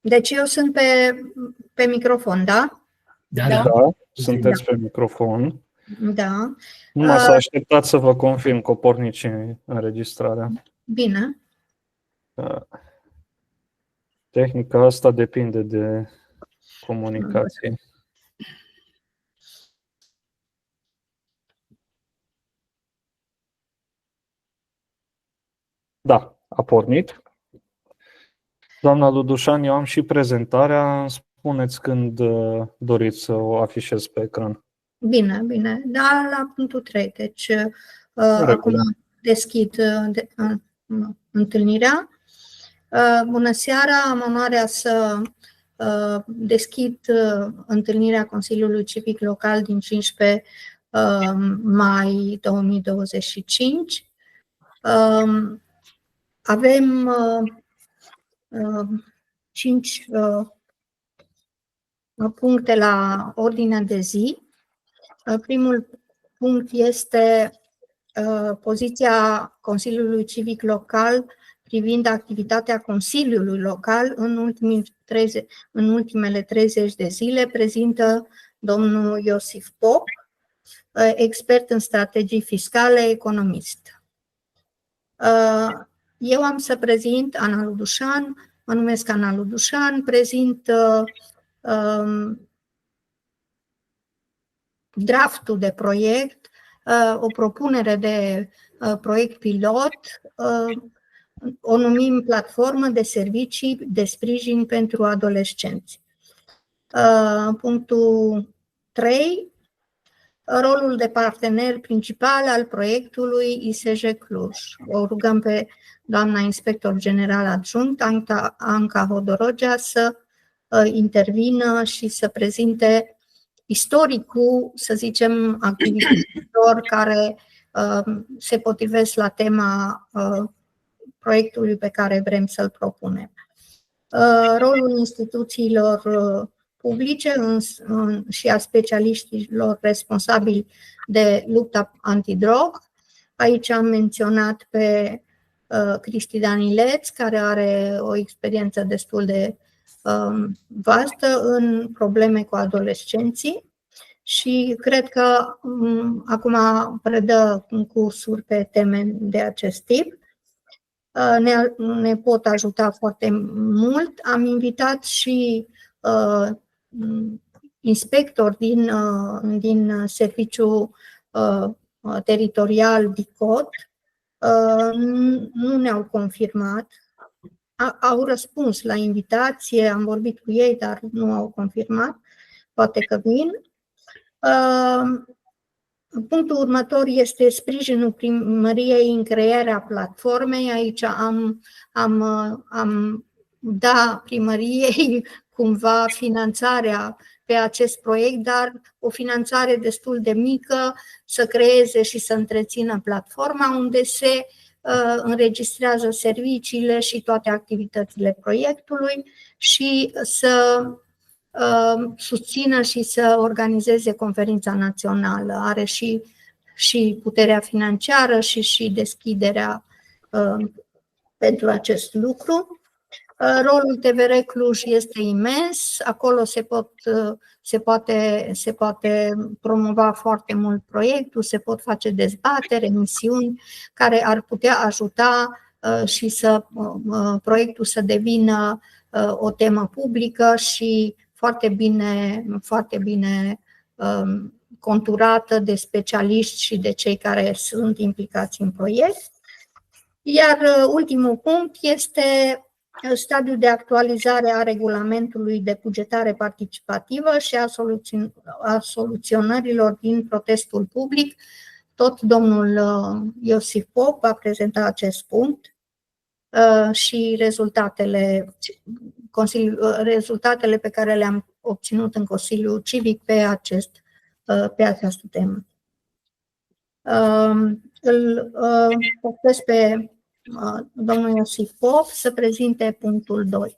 Deci eu sunt pe microfon, da? Da, sunteți pe microfon. Da. Numai să așteptați să vă confirm că o porniți înregistrarea. Bine. Tehnica asta depinde de comunicație. Da, a pornit. Doamna Ludușan, eu am și prezentarea. Spuneți când doriți să o afișez pe ecran. Bine, bine. Da, la punctul 3. Deci, acum deschid întâlnirea. Bună seara, am onoarea să deschid întâlnirea Consiliului Civic Local din 15 mai 2025. Avem 5 puncte la ordinea de zi. Primul punct este poziția Consiliului Civic Local privind activitatea Consiliului Local în ultimele 30 de zile, prezintă domnul Iosif Pop, expert în strategii fiscale, economist. Eu am să prezint Ana Ludușan, mă numesc Ana Ludușan, prezint draftul de proiect, o propunere de proiect pilot, o numim platformă de servicii de sprijin pentru adolescenți. Punctul 3. Rolul de partener principal al proiectului ISJ Cluj. O rugăm pe doamna inspector general adjunct, Anca Hodorogea, să intervină și să prezinte istoricul, să zicem, activităților care se potrivesc la tema proiectului pe care vrem să-l propunem. Rolul instituțiilor publice și a specialiștilor responsabili de lupta antidrog. Aici am menționat pe Cristi Danileț, care are o experiență destul de vastă în probleme cu adolescenții și cred că acum predă cursuri pe teme de acest tip. Ne pot ajuta foarte mult. Am invitat și inspectori din serviciul teritorial DICOT. Nu ne-au confirmat. Au răspuns la invitație, am vorbit cu ei, dar nu au confirmat. Poate că vin. Punctul următor este sprijinul primăriei în crearea platformei. Aici am dat primăriei cumva finanțarea pe acest proiect, dar o finanțare destul de mică să creeze și să întrețină platforma unde se înregistrează serviciile și toate activitățile proiectului și să susțină și să organizeze conferința națională. Are și puterea financiară și deschiderea pentru acest lucru. Rolul TVR Cluj este imens, acolo se poate promova foarte mult proiectul, se pot face dezbateri, emisiuni care ar putea ajuta și proiectul să devină o temă publică și foarte bine conturată de specialiști și de cei care sunt implicați în proiect. Iar ultimul punct este stadiul de actualizare a regulamentului de bugetare participativă și a soluționărilor din protestul public. Tot domnul Iosif Pop va prezenta acest punct și rezultatele pe care le-am obținut în Consiliul Civic pe această temă. Îl poftesc pe domnul Iosif Pop să prezinte punctul 2.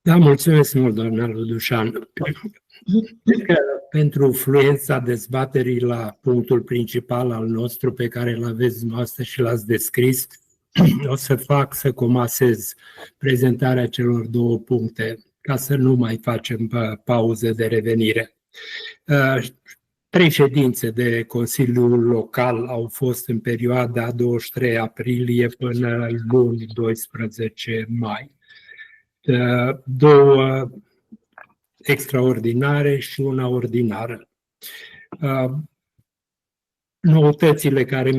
Da, mulțumesc mult, doamna Ludușan. Cred că pentru fluența dezbaterii la punctul principal al nostru pe care îl aveți dumneavoastră și l-ați descris, o să comasez prezentarea celor două puncte ca să nu mai facem pauză de revenire. 3 ședințe de Consiliul Local au fost în perioada 23 aprilie până luni 12 mai. 2 extraordinare și una ordinară. Noutățile care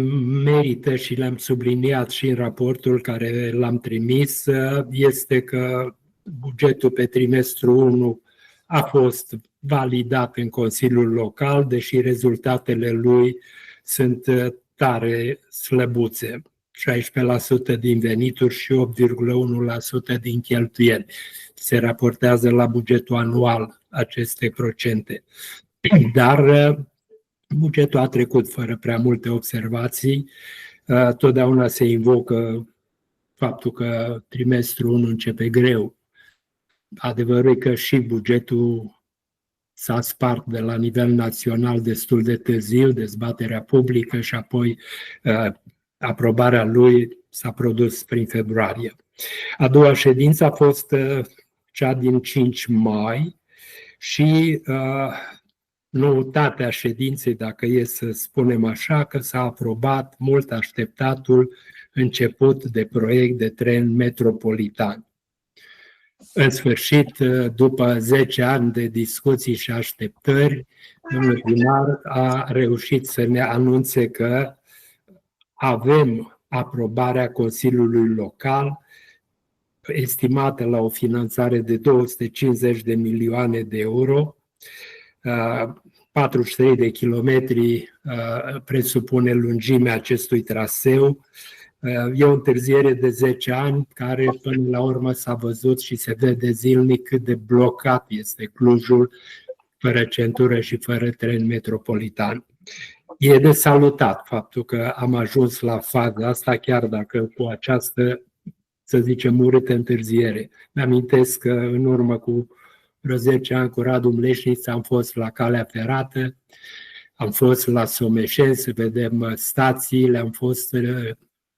merită și le-am subliniat și în raportul care l-am trimis este că bugetul pe trimestru 1 a fost validat în Consiliul Local, deși rezultatele lui sunt tare slăbuțe. 16% din venituri și 8,1% din cheltuieli. Se raportează la bugetul anual aceste procente. Dar bugetul a trecut fără prea multe observații. Totdeauna se invocă faptul că trimestrul 1 începe greu. Adevărul e că și bugetul s-a spart de la nivel național destul de târziu, dezbaterea publică și apoi aprobarea lui s-a produs prin februarie. A doua ședință a fost cea din 5 mai și noutatea ședinței, dacă e să spunem așa, că s-a aprobat mult așteptatul început de proiect de tren metropolitan. În sfârșit, după 10 ani de discuții și așteptări, domnul primar a reușit să ne anunțe că avem aprobarea Consiliului Local, estimată la o finanțare de 250 de milioane de euro. 43 de kilometri presupune lungimea acestui traseu. E o întârziere de 10 ani care până la urmă s-a văzut și se vede zilnic cât de blocat este Clujul, fără centură și fără tren metropolitan. E de salutat faptul că am ajuns la faza asta, chiar dacă cu această, să zicem, urâtă întârziere. Mi-amintesc că în urmă cu vreo 10 ani cu Radu Mleșniț am fost la calea ferată, am fost la Someșeni să vedem stațiile, am fost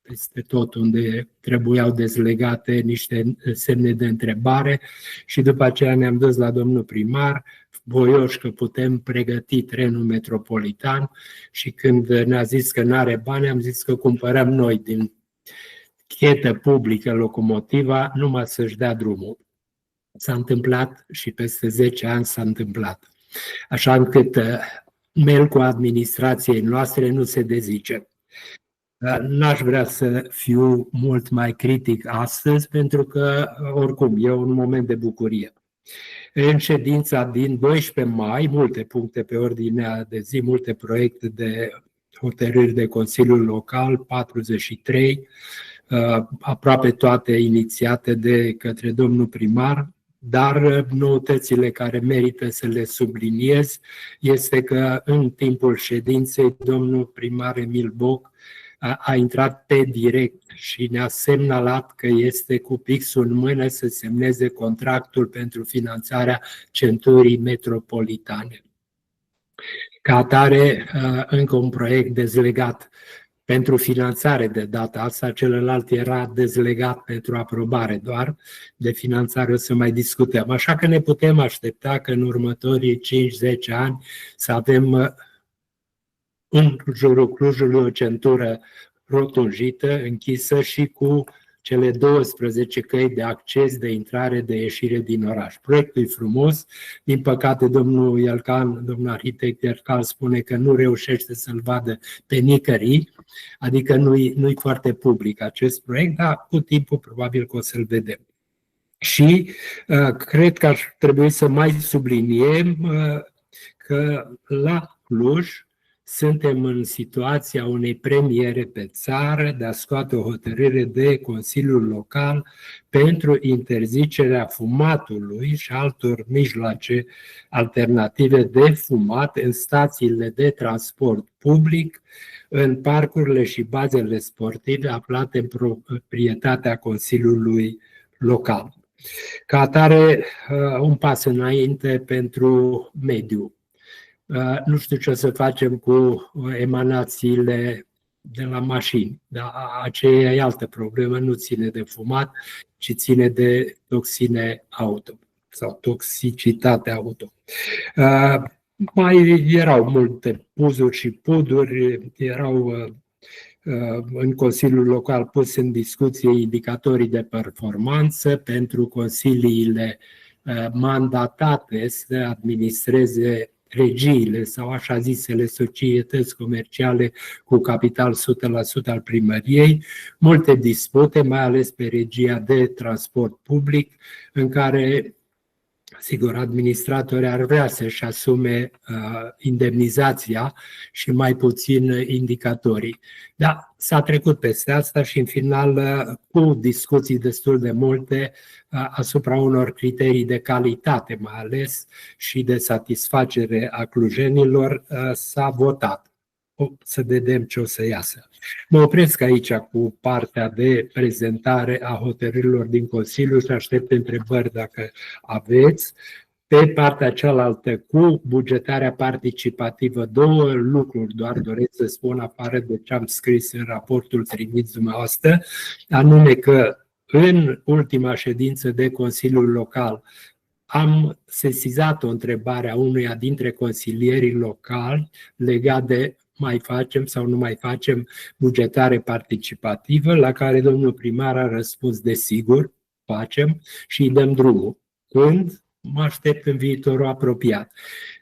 peste tot unde trebuiau dezlegate niște semne de întrebare și după aceea ne-am dus la domnul primar, voioși că putem pregăti trenul metropolitan și când ne-a zis că nu are bani, am zis că cumpărăm noi din chetă publică locomotiva numai să-și dea drumul. S-a întâmplat și peste 10 ani s-a întâmplat. Așa încât melcul administrației noastre nu se dezice. N-aș vrea să fiu mult mai critic astăzi, pentru că, oricum, e un moment de bucurie. În ședința din 12 mai, multe puncte pe ordinea de zi, multe proiecte de hotărâri de Consiliul Local, 43, aproape toate inițiate de către domnul primar, dar noutățile care merită să le subliniez este că în timpul ședinței domnul primar Emil Boc a intrat pe direct și ne-a semnalat că este cu pixul în mână să semneze contractul pentru finanțarea centurii metropolitane. Ca atare, încă un proiect dezlegat pentru finanțare de data asta, celălalt era dezlegat pentru aprobare doar, de finanțare o să mai discutăm. Așa că ne putem aștepta că în următorii 5-10 ani să avem în jurul Clujului o centură rotunjită, închisă și cu cele 12 căi de acces, de intrare, de ieșire din oraș. Proiectul e frumos, din păcate domnul Ialcan, domnul arhitect Ialcan spune că nu reușește să-l vadă pe nicării, adică nu-i foarte public acest proiect, dar cu timpul probabil că o să-l vedem. Și cred că ar trebui să mai subliniem că la Cluj suntem în situația unei premiere pe țară de a scoate o hotărâre de Consiliul Local pentru interzicerea fumatului și altor mijloace alternative de fumat în stațiile de transport public, în parcurile și bazele sportive aflate în proprietatea Consiliului Local. Ca atare, un pas înainte pentru mediu. Nu știu ce o să facem cu emanațiile de la mașini. Dar aceea e altă problemă, nu ține de fumat, ci ține de toxine auto sau toxicitate auto. Mai erau multe puzuri și puduri, erau în Consiliul Local pus în discuție indicatorii de performanță pentru consiliile mandatate să administreze regiile sau așa zisele societăți comerciale cu capital 100% al primăriei, multe dispute, mai ales pe regia de transport public, în care, sigur, administratorii ar vrea să-și asume indemnizația și mai puțin indicatorii. Dar s-a trecut peste asta și în final, cu discuții destul de multe asupra unor criterii de calitate, mai ales și de satisfacere a clujenilor, s-a votat. Să vedem ce o să iasă. Mă opresc aici cu partea de prezentare a hotărârilor din Consiliu și aștept întrebări dacă aveți. Pe partea cealaltă, cu bugetarea participativă, două lucruri doar doresc să spun, afară de ce am scris în raportul trimis dumneavoastră, anume că în ultima ședință de Consiliul Local am sesizat o întrebare a unuia dintre consilierii locali legat de mai facem sau nu mai facem bugetare participativă, la care domnul primar a răspuns desigur, facem și îi dăm drumul. Când? Mă aștept în viitorul apropiat.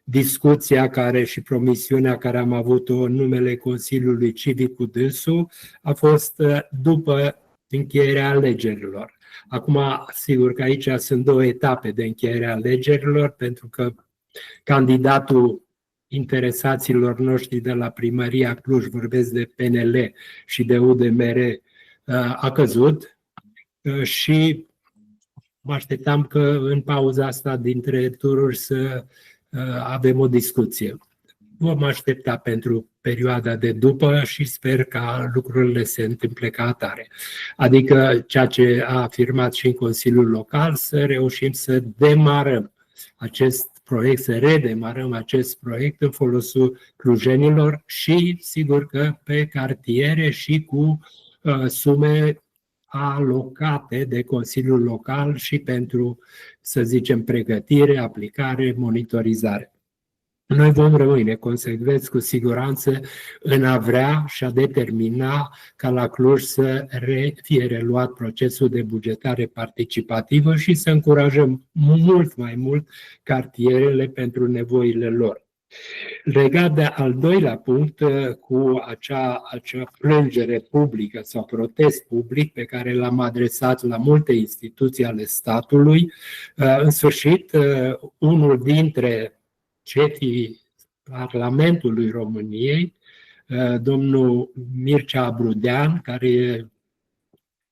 Discuția care și promisiunea care am avut-o în numele Consiliului Civic cu dânsul a fost după încheierea alegerilor. Acum, sigur că aici sunt două etape de încheiere a alegerilor, pentru că candidatul interesaților noștri de la Primăria Cluj, vorbesc de PNL și de UDMR, a căzut și mă așteptam că în pauza asta dintre tururi să avem o discuție. Vom aștepta pentru perioada de după și sper ca lucrurile se întâmple ca atare. Adică ceea ce a afirmat și în Consiliul Local, să reușim să demarăm acest proiect, să redemarăm acest proiect în folosul clujenilor și sigur că pe cartiere și cu sume alocate de Consiliul Local și pentru, să zicem, pregătire, aplicare, monitorizare. Noi vom rămâne consecvenți cu siguranță în a vrea și a determina ca la Cluj să fie reluat procesul de bugetare participativă și să încurajăm mult mai mult cartierele pentru nevoile lor. Legat de al doilea punct, cu acea plângere publică sau protest public pe care l-am adresat la multe instituții ale statului, în sfârșit, unul dintre șefii Parlamentului României, domnul Mircea Abrudean, care e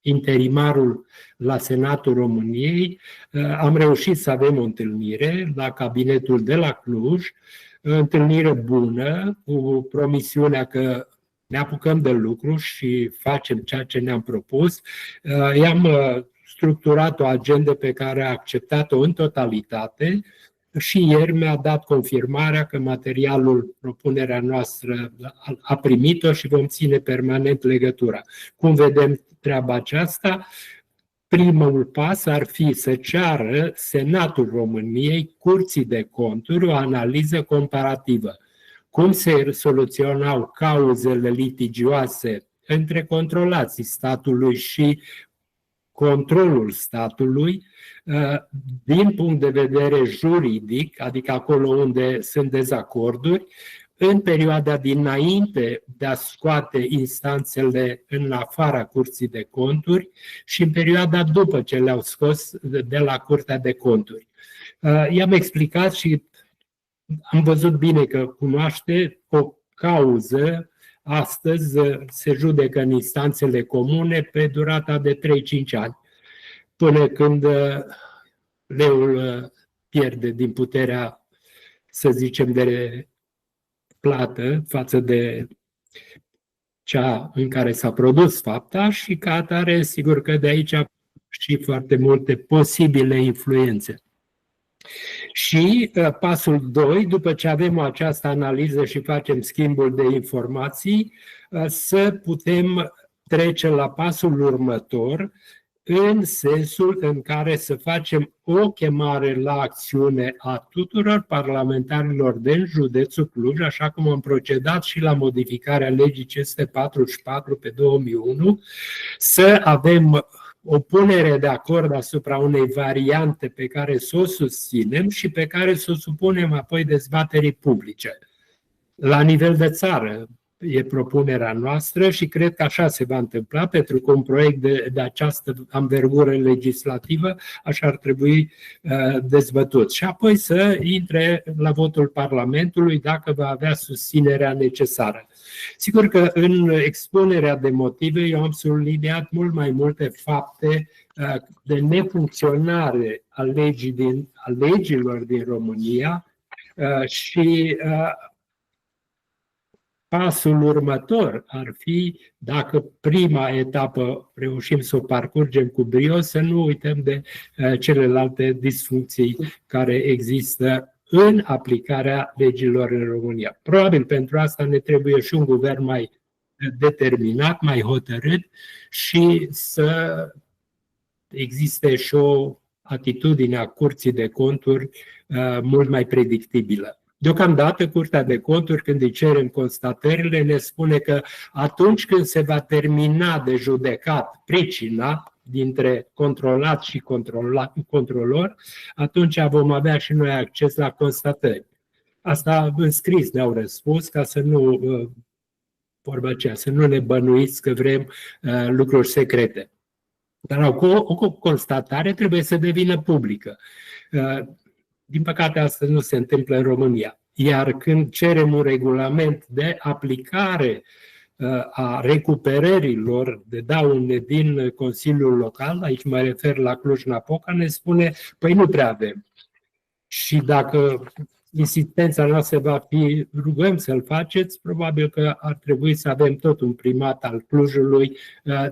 interimarul la Senatul României, am reușit să avem o întâlnire la cabinetul de la Cluj, o întâlnire bună, cu promisiunea că ne apucăm de lucru și facem ceea ce ne-am propus. I-am structurat o agendă pe care a acceptat-o în totalitate și ieri mi-a dat confirmarea că materialul, propunerea noastră a primit-o și vom ține permanent legătura. Cum vedem treaba aceasta? Primul pas ar fi să ceară Senatul României, Curții de Conturi, o analiză comparativă. Cum se soluționau cauzele litigioase între controlații statului și controlul statului din punct de vedere juridic, adică acolo unde sunt dezacorduri, în perioada dinainte de a scoate instanțele în afara Curții de Conturi și în perioada după ce le-au scos de la Curtea de Conturi. I-am explicat și am văzut bine că cunoaște o cauză. Astăzi se judecă în instanțele comune pe durata de 3-5 ani, până când leul pierde din puterea, să zicem, de plată față de cea în care s-a produs fapta și ca atare, sigur că de aici și foarte multe posibile influențe. Și pasul 2, după ce avem această analiză și facem schimbul de informații, să putem trece la pasul următor, în sensul în care să facem o chemare la acțiune a tuturor parlamentarilor din județul Cluj, așa cum am procedat și la modificarea legii 544 pe 2001, să avem o punere de acord asupra unei variante pe care să o susținem și pe care să o supunem apoi dezbaterii publice. La nivel de țară e propunerea noastră și cred că așa se va întâmpla, pentru că un proiect de această anvergură legislativă așa ar trebui dezbătut. Și apoi să intre la votul Parlamentului dacă va avea susținerea necesară. Sigur că în expunerea de motive eu am subliniat mult mai multe fapte de nefuncționare a legilor din România și pasul următor ar fi, dacă prima etapă reușim să o parcurgem cu brio, să nu uităm de celelalte disfuncții care există în aplicarea legilor în România. Probabil pentru asta ne trebuie și un guvern mai determinat, mai hotărât și să existe și o atitudine a Curții de Conturi mult mai predictibilă. Deocamdată, Curtea de Conturi, când îi cerem constatările, ne spune că atunci când se va termina de judecat pricina dintre controlat și controlor, atunci vom avea și noi acces la constatări. Asta în scris ne-au răspuns, ca să nu, vorba aceea, să nu ne bănuiți că vrem lucruri secrete. Dar o constatare trebuie să devină publică. Din păcate, asta nu se întâmplă în România. Iar când cerem un regulament de aplicare a recuperărilor de daune din Consiliul Local, aici mă refer la Cluj-Napoca, ne spune, păi nu prea avem. Și dacă insistența noastră va fi, rugăm să-l faceți, probabil că ar trebui să avem tot un primat al Clujului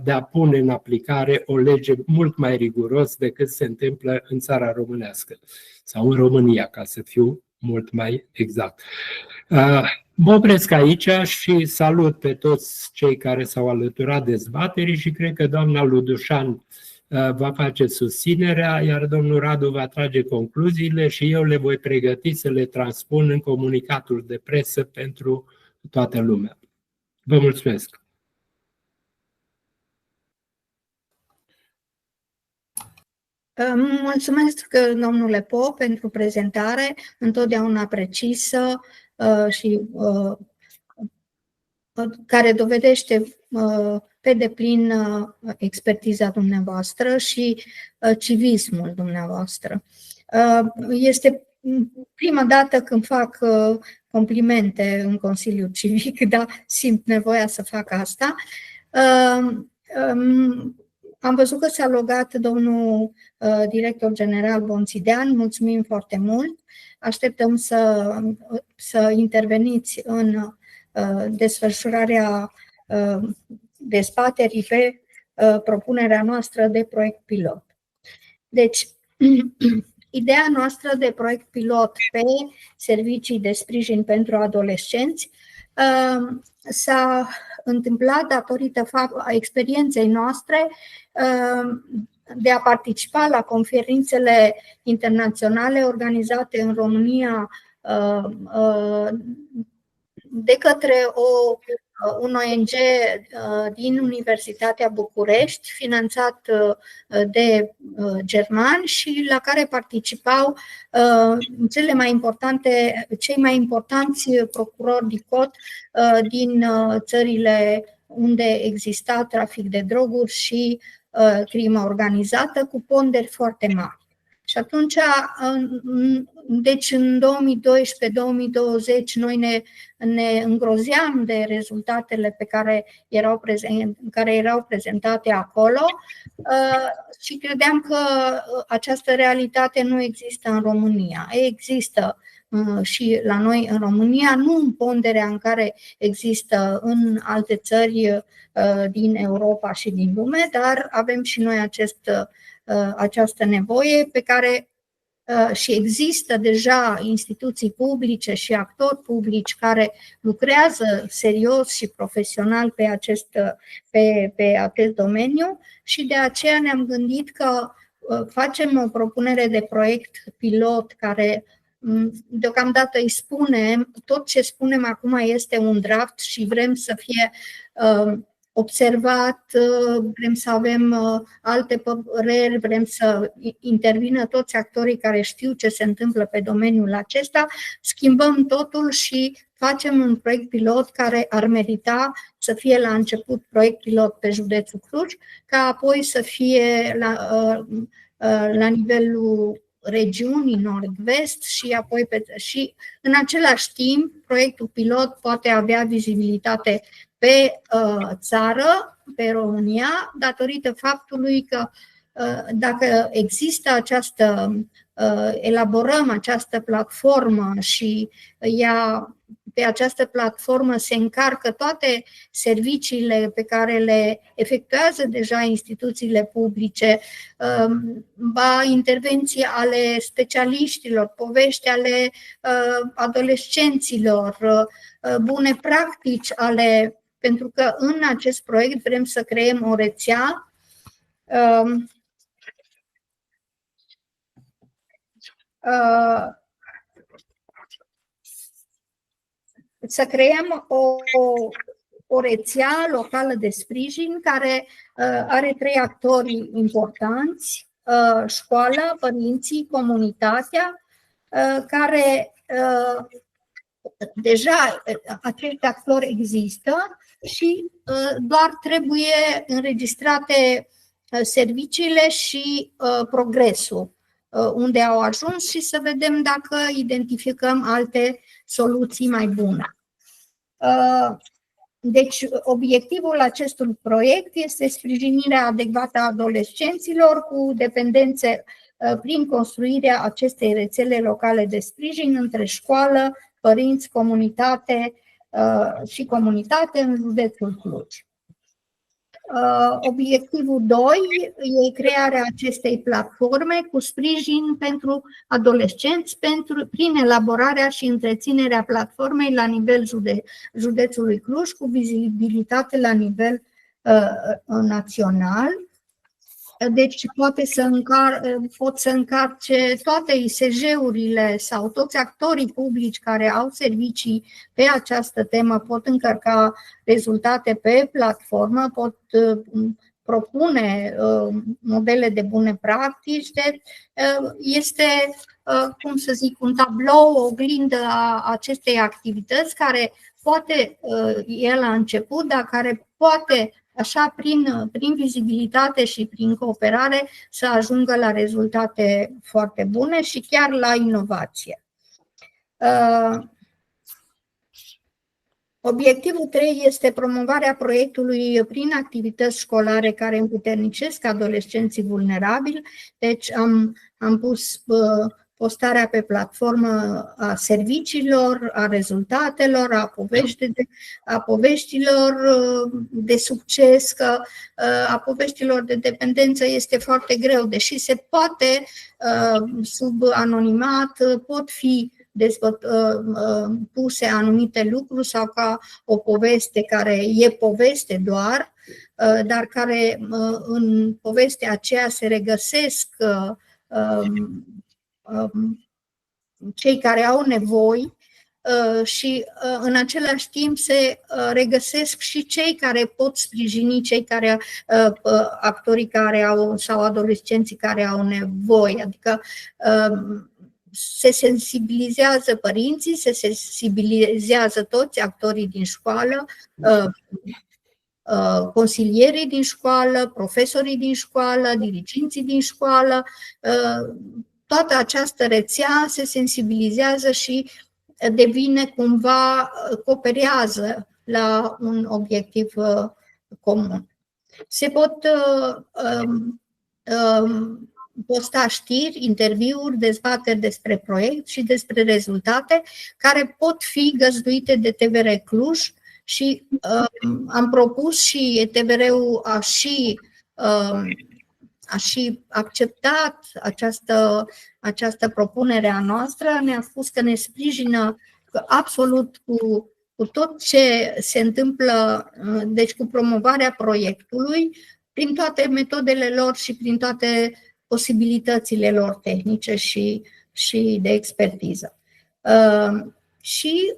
de a pune în aplicare o lege mult mai riguros decât se întâmplă în țara românească sau în România, ca să fiu mult mai exact. Mă opresc aici și salut pe toți cei care s-au alăturat dezbaterii și cred că doamna Ludușan va face susținerea, iar domnul Radu va trage concluziile și eu le voi pregăti să le transpun în comunicatul de presă pentru toată lumea. Vă mulțumesc! Mulțumesc, domnule Pop, pentru prezentare, întotdeauna precisă și care dovedește pe deplin expertiza dumneavoastră și civismul dumneavoastră. Este prima dată când fac complimente în Consiliul Civic, dar simt nevoia să fac asta. Am văzut că s-a logat domnul director general Bonțidean, mulțumim foarte mult. Așteptăm să interveniți în desfășurarea dezbaterii pe propunerea noastră de proiect pilot. Deci, ideea noastră de proiect pilot pe servicii de sprijin pentru adolescenți s-a întâmplat datorită experienței noastre de a participa la conferințele internaționale organizate în România de către un ONG din Universitatea București, finanțat de germani și la care participau cei mai importanți procurori DICOT din țările unde exista trafic de droguri și crimă organizată cu ponderi foarte mari. Și atunci, deci în 2012-2020 noi ne îngrozeam de rezultatele care erau prezentate acolo și credeam că această realitate nu există în România. Există și la noi în România, nu în ponderea în care există în alte țări din Europa și din lume, dar avem și noi această nevoie pe care și există deja instituții publice și actori publici care lucrează serios și profesional pe acest domeniu și de aceea ne-am gândit că facem o propunere de proiect pilot care deocamdată îi spunem, tot ce spunem acum este un draft și vrem să fie observat, vrem să avem alte păreri, vrem să intervină toți actorii care știu ce se întâmplă pe domeniul acesta, schimbăm totul și facem un proiect pilot care ar merita să fie la început proiect pilot pe județul Cluj, ca apoi să fie la nivelul regiunii nord-vest și apoi și în același timp proiectul pilot poate avea vizibilitate pe țară, pe România, datorită faptului că dacă există elaborăm această platformă și pe această platformă se încarcă toate serviciile pe care le efectuează deja instituțiile publice, intervenții ale specialiștilor, povești ale adolescenților, bune practici pentru că în acest proiect vrem să creăm o rețea să creăm o rețea locală de sprijin care are 3 actori importanți, școala, părinții, comunitatea, care deja acești actori există și doar trebuie înregistrate serviciile și progresul unde au ajuns și să vedem dacă identificăm alte soluții mai bune. Deci, obiectivul acestui proiect este sprijinirea adecvată a adolescenților cu dependențe prin construirea acestei rețele locale de sprijin între școală, părinți, comunitate și comunitate în județul Cluj. Obiectivul 2 e crearea acestei platforme cu sprijin pentru adolescenți prin elaborarea și întreținerea platformei la nivel județului Cluj cu vizibilitate la nivel național. Deci pot să încarce toate ISJ-urile sau toți actorii publici care au servicii pe această temă, pot încărca rezultate pe platformă, pot propune modele de bune practici. Este, cum să zic, un tablou, o oglindă a acestei activități care poate e la început, dar care poate așa, prin vizibilitate și prin cooperare, să ajungă la rezultate foarte bune și chiar la inovație. Obiectivul 3 este promovarea proiectului prin activități școlare care împuternicesc adolescenții vulnerabili. Deci am pus postarea pe platformă a serviciilor, a rezultatelor, a poveștilor de succes, că a poveștilor de dependență este foarte greu, deși se poate, sub anonimat, pot fi puse anumite lucruri sau ca o poveste care e poveste doar, dar care în povestea aceea se regăsesc cei care au nevoi și în același timp se regăsesc și cei care pot sprijini, actorii care au sau adolescenții care au nevoi, adică se sensibilizează părinții, se sensibilizează toți actorii din școală, consilierii din școală, profesorii din școală, diriginții din școală. Toată această rețea se sensibilizează și devine cumva, cooperează la un obiectiv comun. Se pot posta știri, interviuri, dezbateri despre proiect și despre rezultate care pot fi găzduite de TVR Cluj și am propus și TVR-ul a și acceptat această propunere a noastră, ne-a spus că ne sprijină absolut cu tot ce se întâmplă, deci cu promovarea proiectului, prin toate metodele lor și prin toate posibilitățile lor tehnice și de expertiză. Și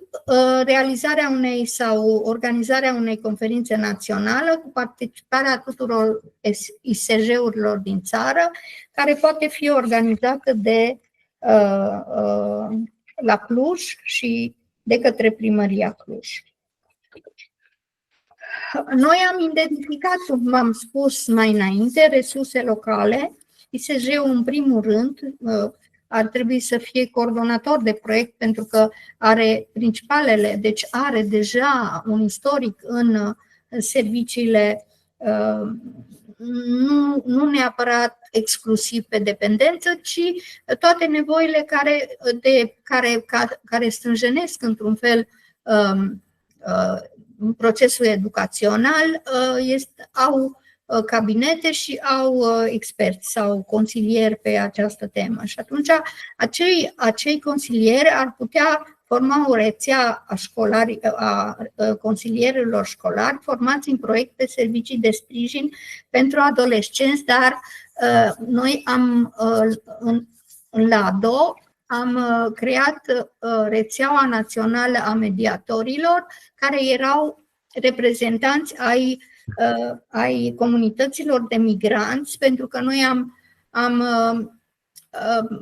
realizarea unei sau organizarea unei conferințe naționale cu participarea tuturor ISJ-urilor din țară, care poate fi organizată la Cluj și de către Primăria Cluj. Noi am identificat, cum v-am spus mai înainte, resurse locale. ISJ-ul, în primul rând, ar trebui să fie coordonator de proiect pentru că are principalele, deci are deja un istoric în serviciile, nu neapărat exclusiv pe dependență, ci toate nevoile care strânjenesc într-un fel procesul educațional, au cabinete și au experți sau consilieri pe această temă. Și atunci acei consilieri ar putea forma o rețea a consilierilor școlari formați în proiecte, servicii de sprijin pentru adolescenți, dar noi în LADO am creat rețeaua națională a mediatorilor, care erau reprezentanți ai comunităților de migranți, pentru că noi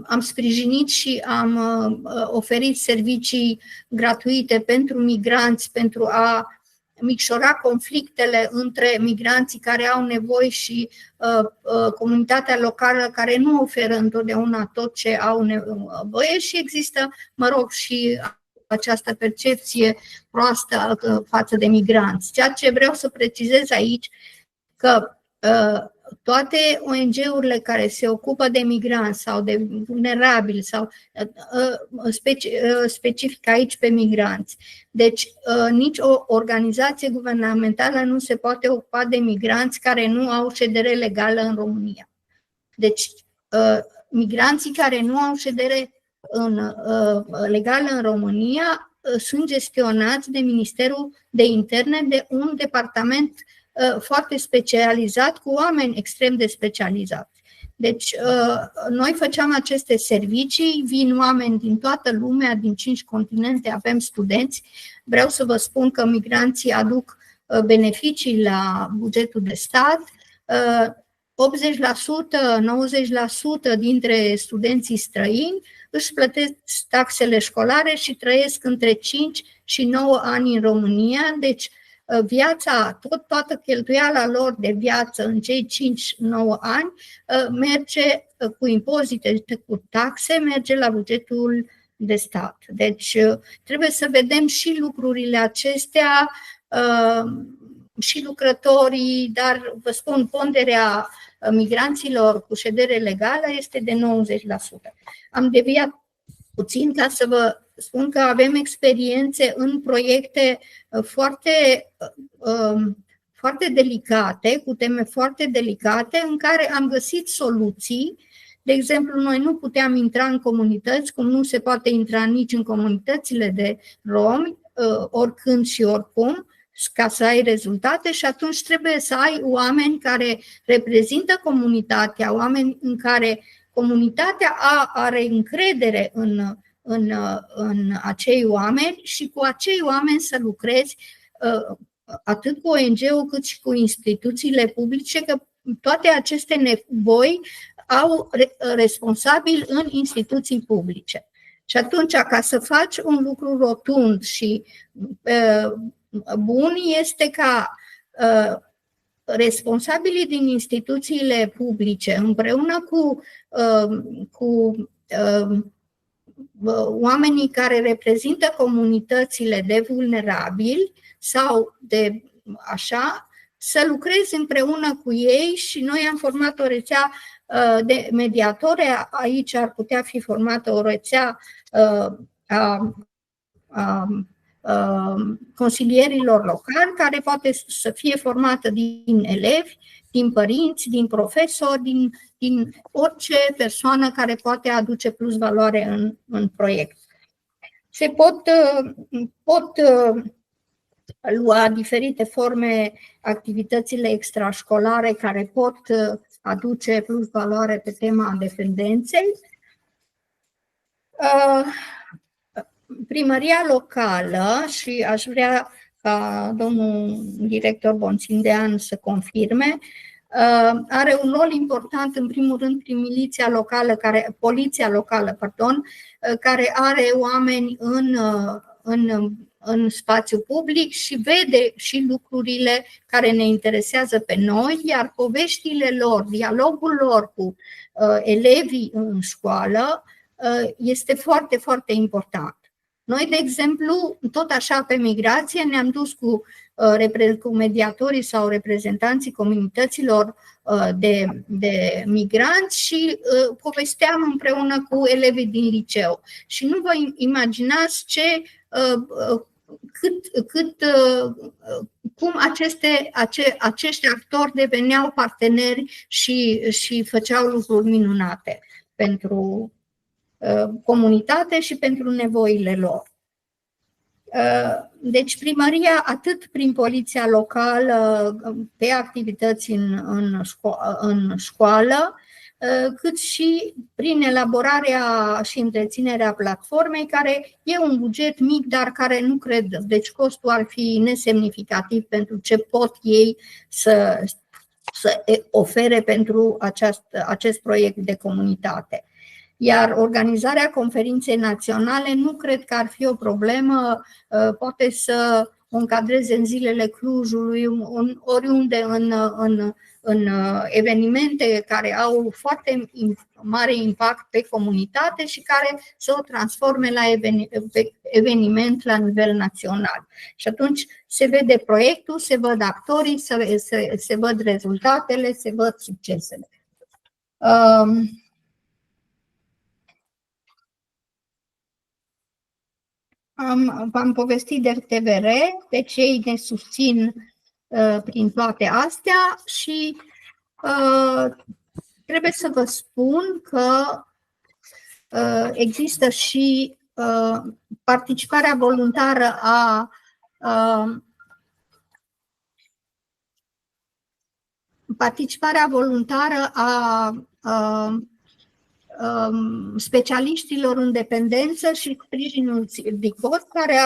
am sprijinit și am oferit servicii gratuite pentru migranți, pentru a micșora conflictele între migranții care au nevoi și comunitatea locală care nu oferă întotdeauna tot ce au nevoie și există, și această percepție proastă față de migranți. Ceea ce vreau să precizez aici, că toate ONG-urile care se ocupă de migranți sau de vulnerabili sau specific aici pe migranți. Deci nici o organizație guvernamentală nu se poate ocupa de migranți care nu au ședere legală în România. Deci migranții care nu au ședere legală în România sunt gestionați de Ministerul de Interne, de un departament foarte specializat, cu oameni extrem de specializați. Deci, noi făceam aceste servicii, vin oameni din toată lumea, din 5 continente, avem studenți. Vreau să vă spun că migranții aduc beneficii la bugetul de stat. 80%, 90% dintre studenții străini își plătesc taxele școlare și trăiesc între 5 și 9 ani în România, deci toată cheltuiala lor de viață în cei 5-9 ani merge cu impozite, cu taxe, merge la bugetul de stat. Deci trebuie să vedem și lucrurile acestea, și lucrătorii, dar vă spun, ponderea migranților cu ședere legală este de 90%. Am deviat puțin ca să vă spun că avem experiențe în proiecte foarte delicate, cu teme foarte delicate, în care am găsit soluții. De exemplu, noi nu puteam intra în comunități, cum nu se poate intra nici în comunitățile de romi, oricând și oricum, ca să ai rezultate, și atunci trebuie să ai oameni care reprezintă comunitatea, oameni în care comunitatea are încredere în acei oameni și cu acei oameni să lucrezi atât cu ONG-ul cât și cu instituțiile publice, că toate aceste nevoi au responsabili în instituții publice. Și atunci, ca să faci un lucru rotund și bun, este ca responsabilii din instituțiile publice, împreună cu oamenii care reprezintă comunitățile de vulnerabili sau de așa, să lucrezi împreună cu ei, și noi am format o rețea de mediatori. Aici ar putea fi formată o rețea a consilierilor locali, care poate să fie formată din elevi, din părinți, din profesori, din orice persoană care poate aduce plus valoare în proiect. Se pot lua diferite forme activitățile extrașcolare care pot aduce plus valoare pe tema dependenței. Primăria locală, și aș vrea ca domnul director Bonțindean să confirme, are un rol important, în primul rând, prin poliția locală, care are oameni în spațiu public și vede și lucrurile care ne interesează pe noi, iar poveștile lor, dialogul lor cu elevii în școală este foarte, foarte important. Noi, de exemplu, tot așa pe migrație ne-am dus cu mediatorii sau reprezentanții comunităților de migranți și povesteam împreună cu elevii din liceu. Și nu vă imaginați cum acești actori deveneau parteneri și făceau lucruri minunate pentru comunitate și pentru nevoile lor. Deci primăria, atât prin poliția locală, pe activități în școală, cât și prin elaborarea și întreținerea platformei, care e un buget mic, dar care nu cred, deci costul ar fi nesemnificativ pentru ce pot ei să ofere pentru acest proiect de comunitate. Iar organizarea conferinței naționale nu cred că ar fi o problemă, poate să o încadreze în zilele Clujului, oriunde în evenimente care au foarte mare impact pe comunitate și care să o transforme la eveniment la nivel național. Și atunci se vede proiectul, se văd actorii, se văd rezultatele, se văd succesele. V-am povestit de TVR, deci ei ne susțin prin toate astea și trebuie să vă spun că există și participarea voluntară a specialiștilor în dependență și sprijinul DICOT, care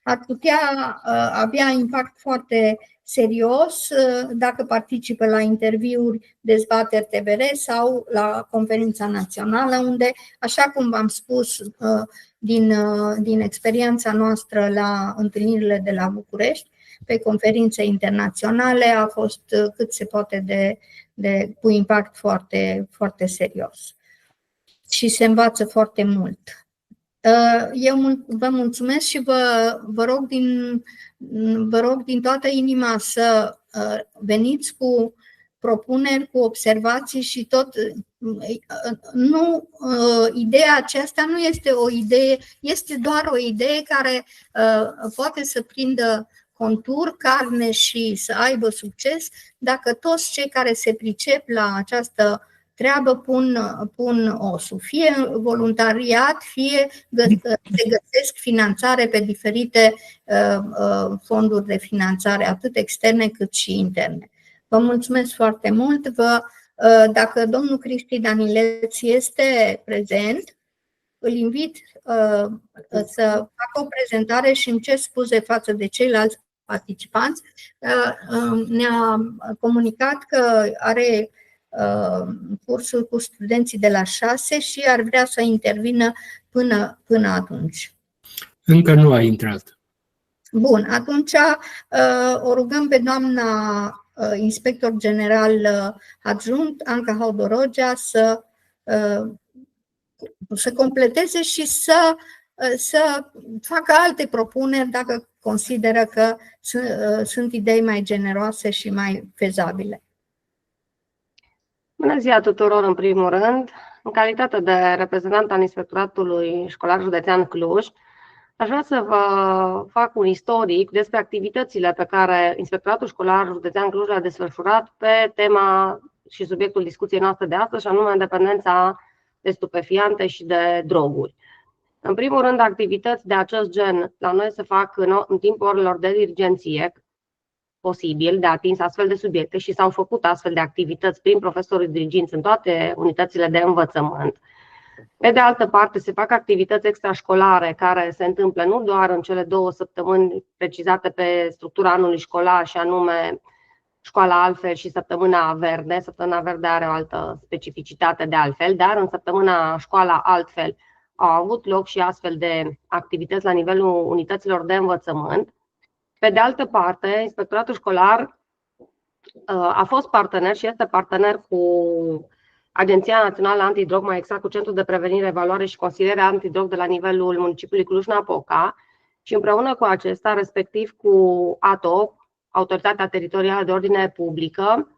ar putea avea impact foarte serios dacă participă la interviuri, dezbateri TVR sau la conferința națională, unde, așa cum v-am spus din experiența noastră la întâlnirile de la București, pe conferințe internaționale, a fost cât se poate cu impact foarte, foarte serios. Și se învață foarte mult. Eu vă mulțumesc și vă rog din toată inima să veniți cu propuneri, cu observații și tot. Ideea aceasta nu este o idee, este doar o idee care poate să prindă contur, carne și să aibă succes dacă toți cei care se pricep la această treabă pun osul, fie voluntariat, fie se găsesc finanțare pe diferite fonduri de finanțare, atât externe cât și interne. Vă mulțumesc foarte mult. Dacă domnul Cristi Danileț este prezent, îl invit să facă o prezentare și îmi cer scuze față de ceilalți participanți. Ne-a comunicat că are cursul cu studenții de la 6 și ar vrea să intervină până atunci. Încă nu a intrat. Bun, atunci o rugăm pe doamna inspector general adjunct, Anca Haudorogea, să completeze și să facă alte propuneri dacă consideră că sunt idei mai generoase și mai fezabile. Bună ziua tuturor, în primul rând. În calitate de reprezentant al Inspectoratului Școlar Județean Cluj, Aș vrea să vă fac un istoric despre activitățile pe care Inspectoratul Școlar Județean Cluj le-a desfășurat pe tema și subiectul discuției noastre de astăzi, și anume dependența de stupefiante și de droguri. În primul rând, activități de acest gen la noi se fac în timpul orelor de dirigenție, posibil de atins astfel de subiecte, și s-au făcut astfel de activități prin profesorii diriginți în toate unitățile de învățământ. Pe de altă parte, se fac activități extrașcolare care se întâmplă nu doar în cele 2 săptămâni precizate pe structura anului școlar, și anume școala altfel și săptămâna verde. Săptămâna verde are o altă specificitate de altfel, dar în săptămâna școala altfel au avut loc și astfel de activități la nivelul unităților de învățământ. Pe de altă parte, Inspectoratul Școlar a fost partener și este partener cu Agenția Națională Antidrog, mai exact cu Centrul de Prevenire, Evaluare și Consiliere Antidrog de la nivelul municipiului Cluj-Napoca, și împreună cu acesta, respectiv cu ATO, Autoritatea Teritorială de Ordine Publică,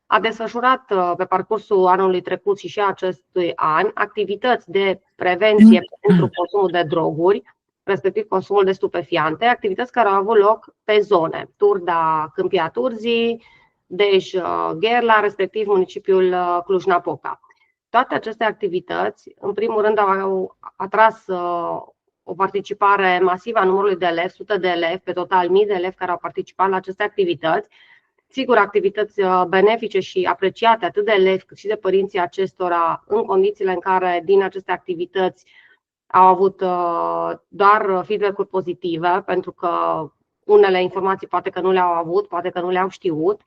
a desfășurat pe parcursul anului trecut și acestui an activități de prevenție pentru consumul de droguri, respectiv consumul de stupefiante, activități care au avut loc pe zone: Turda, Câmpia Turzii, Dej, Gherla, respectiv municipiul Cluj-Napoca. Toate aceste activități, în primul rând, au atras o participare masivă a numărului de elevi, sute de elevi, pe total 1000 de elevi care au participat la aceste activități. Sigur, activități benefice și apreciate atât de elevi cât și de părinții acestora, în condițiile în care din aceste activități au avut doar feedback-uri pozitive, pentru că unele informații poate că nu le-au avut, poate că nu le-au știut.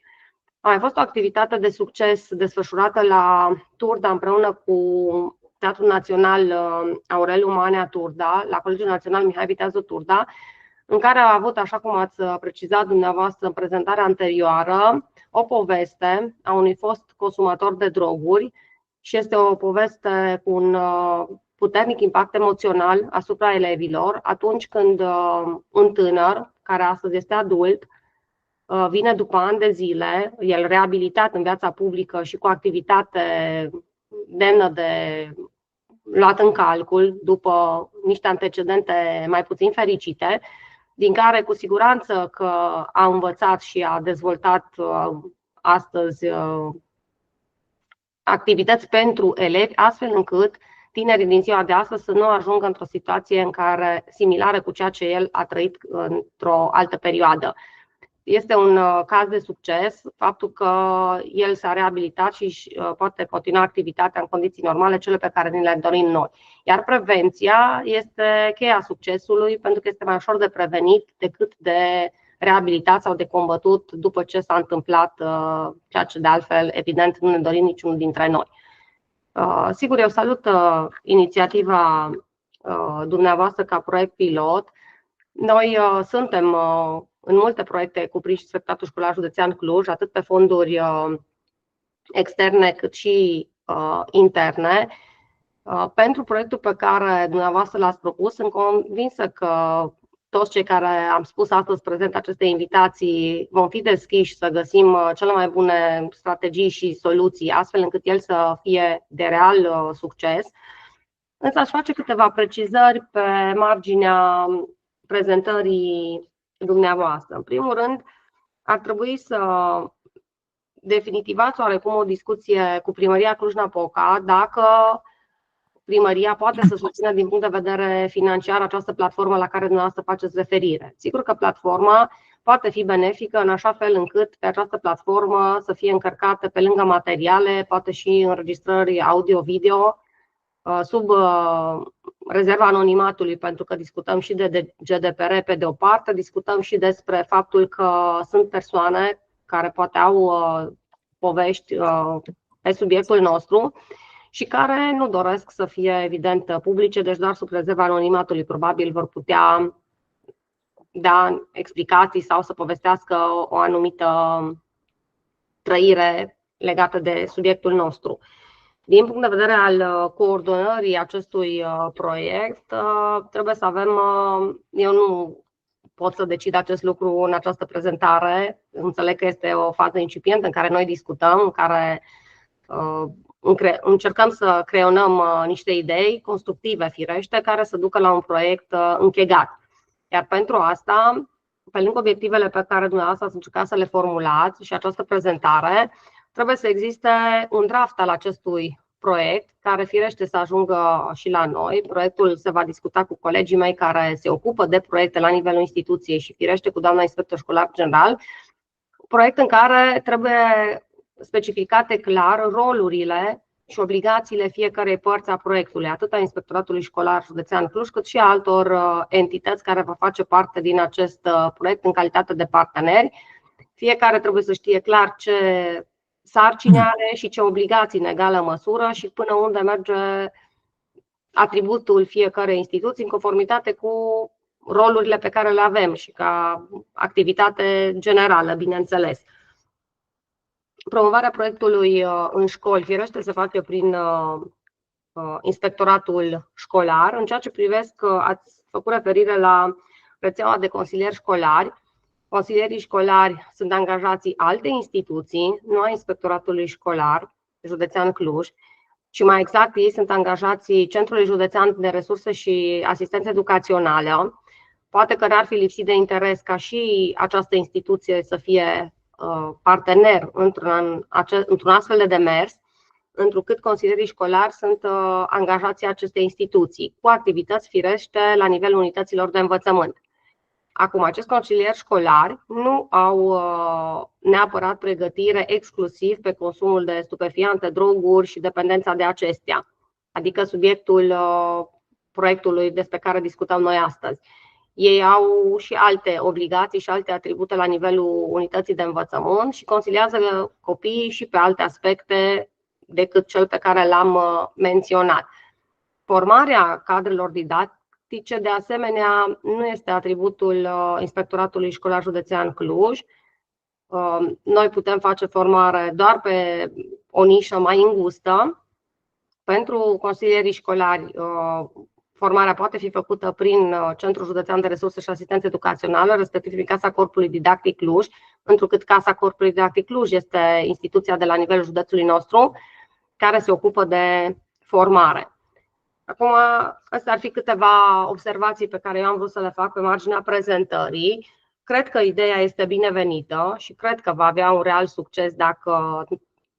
A mai fost o activitate de succes desfășurată la Turda împreună cu Teatrul Național Aureliu Manea Turda, la Colegiul Național Mihai Viteazu Turda, în care a avut, așa cum ați precizat dumneavoastră în prezentarea anterioară, o poveste a unui fost consumator de droguri, și este o poveste cu un puternic impact emoțional asupra elevilor atunci când un tânăr, care astăzi este adult, vine după ani de zile, el reabilitat în viața publică și cu activitate demnă de luat în calcul, după niște antecedente mai puțin fericite, din care cu siguranță că a învățat și a dezvoltat astăzi activități pentru elevi, astfel încât tinerii din ziua de astăzi să nu ajungă într-o situație în care similară cu ceea ce el a trăit într-o altă perioadă. Este un caz de succes faptul că el s-a reabilitat și poate continua activitatea în condiții normale, cele pe care ni le dorim noi. Iar prevenția este cheia succesului, pentru că este mai ușor de prevenit decât de reabilitat sau de combătut după ce s-a întâmplat ceea ce de altfel evident nu ne dorim niciunul dintre noi. Sigur, eu salut inițiativa dumneavoastră ca proiect pilot. Noi suntem în multe proiecte cuprinși Inspectoratul Școlar Județean Cluj, atât pe fonduri externe cât și interne. Pentru proiectul pe care dumneavoastră l-ați propus, sunt convinsă că toți cei care am spus astăzi prezent aceste invitații vom fi deschiși să găsim cele mai bune strategii și soluții, astfel încât el să fie de real succes. Însă aș face câteva precizări pe marginea prezentării dumneavoastră. În primul rând, ar trebui să definitivați oarecum o discuție cu Primăria Cluj-Napoca dacă primăria poate să susțină din punct de vedere financiar această platformă la care dumneavoastră faceți referire. Sigur că platforma poate fi benefică în așa fel încât pe această platformă să fie încărcate, pe lângă materiale, poate și înregistrări audio-video, sub rezerva anonimatului, pentru că discutăm și de GDPR pe de o parte, discutăm și despre faptul că sunt persoane care poate au povești pe subiectul nostru și care nu doresc să fie evident publice, deci doar sub rezerva anonimatului probabil vor putea da explicații sau să povestească o anumită trăire legată de subiectul nostru. Din punct de vedere al coordonării acestui proiect, trebuie să avem, eu nu pot să decid acest lucru în această prezentare, înțeleg că este o fază incipientă în care noi discutăm, în care încercăm să creionăm niște idei constructive, firește, care să ducă la un proiect închegat. Iar pentru asta, pe lângă obiectivele pe care dumneavoastră ați încercat să le formulați și această prezentare, trebuie să existe un draft al acestui proiect, care firește să ajungă și la noi. Proiectul se va discuta cu colegii mei care se ocupă de proiecte la nivelul instituției și firește cu doamna inspector școlar general. Proiect în care trebuie specificate clar rolurile și obligațiile fiecărei părți a proiectului, atât a Inspectoratului Școlar Județean Cluj, cât și a altor entități care vor face parte din acest proiect în calitate de parteneri. Fiecare trebuie să știe clar ce sarcini are și ce obligații în egală măsură și până unde merge atributul fiecărei instituții în conformitate cu rolurile pe care le avem și ca activitate generală, bineînțeles. Promovarea proiectului în școli, firește, se face prin inspectoratul școlar. În ceea ce privesc, ați făcut referire la rețeaua de consilieri școlari. Consilierii școlari sunt angajații alte instituții, nu a Inspectoratului Școlar Județean Cluj, și mai exact ei sunt angajații Centrului Județean de Resurse și Asistență Educațională. Poate că n-ar fi lipsit de interes ca și această instituție să fie partener într-un astfel de demers, întrucât consilierii școlari sunt angajații acestei instituții, cu activități firește la nivelul unităților de învățământ. Acum, acești consilieri școlari nu au neapărat pregătire exclusiv pe consumul de stupefiante, droguri și dependența de acestea, adică subiectul proiectului despre care discutăm noi astăzi. Ei au și alte obligații și alte atribute la nivelul unității de învățământ și consiliază copiii și pe alte aspecte decât cel pe care l-am menționat. Formarea cadrelor didactice, de asemenea, nu este atributul Inspectoratului Școlar Județean Cluj. Noi putem face formare doar pe o nișă mai îngustă. Pentru consilierii școlari, formarea poate fi făcută prin Centrul Județean de Resurse și Asistență Educațională, respectiv prin Casa Corpului Didactic Cluj, întrucât Casa Corpului Didactic Cluj este instituția de la nivelul județului nostru care se ocupă de formare. Acum, astea ar fi câteva observații pe care eu am vrut să le fac pe marginea prezentării. Cred că ideea este binevenită și cred că va avea un real succes dacă,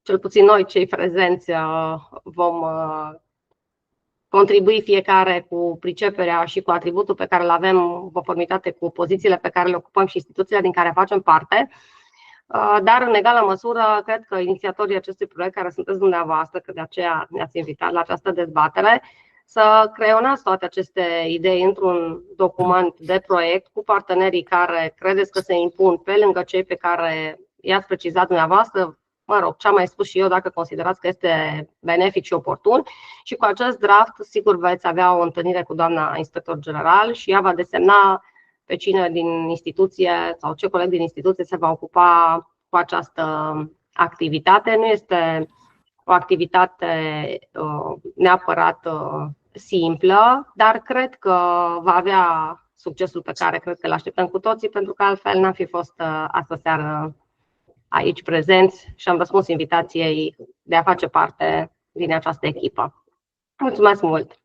cel puțin noi, cei prezenți, vom contribui fiecare cu priceperea și cu atributul pe care îl avem în conformitate cu pozițiile pe care le ocupăm și instituțiile din care facem parte. Dar, în egală măsură, cred că inițiatorii acestui proiect, care sunteți dumneavoastră, că de aceea ne-ați invitat la această dezbatere, să creionați toate aceste idei într-un document de proiect cu partenerii care credeți că se impun, pe lângă cei pe care i-ați precizat dumneavoastră, mă rog, ce am mai spus și eu, dacă considerați că este benefic și oportun. Și cu acest draft, sigur, veți avea o întâlnire cu doamna inspector general și ea va desemna pe cine din instituție sau ce coleg din instituție se va ocupa cu această activitate. Nu este o activitate neapărat simplă, dar cred că va avea succesul pe care cred că îl așteptăm cu toții, pentru că altfel n-am fi fost astă seară aici prezenți și am răspuns invitației de a face parte din această echipă. Mulțumesc mult!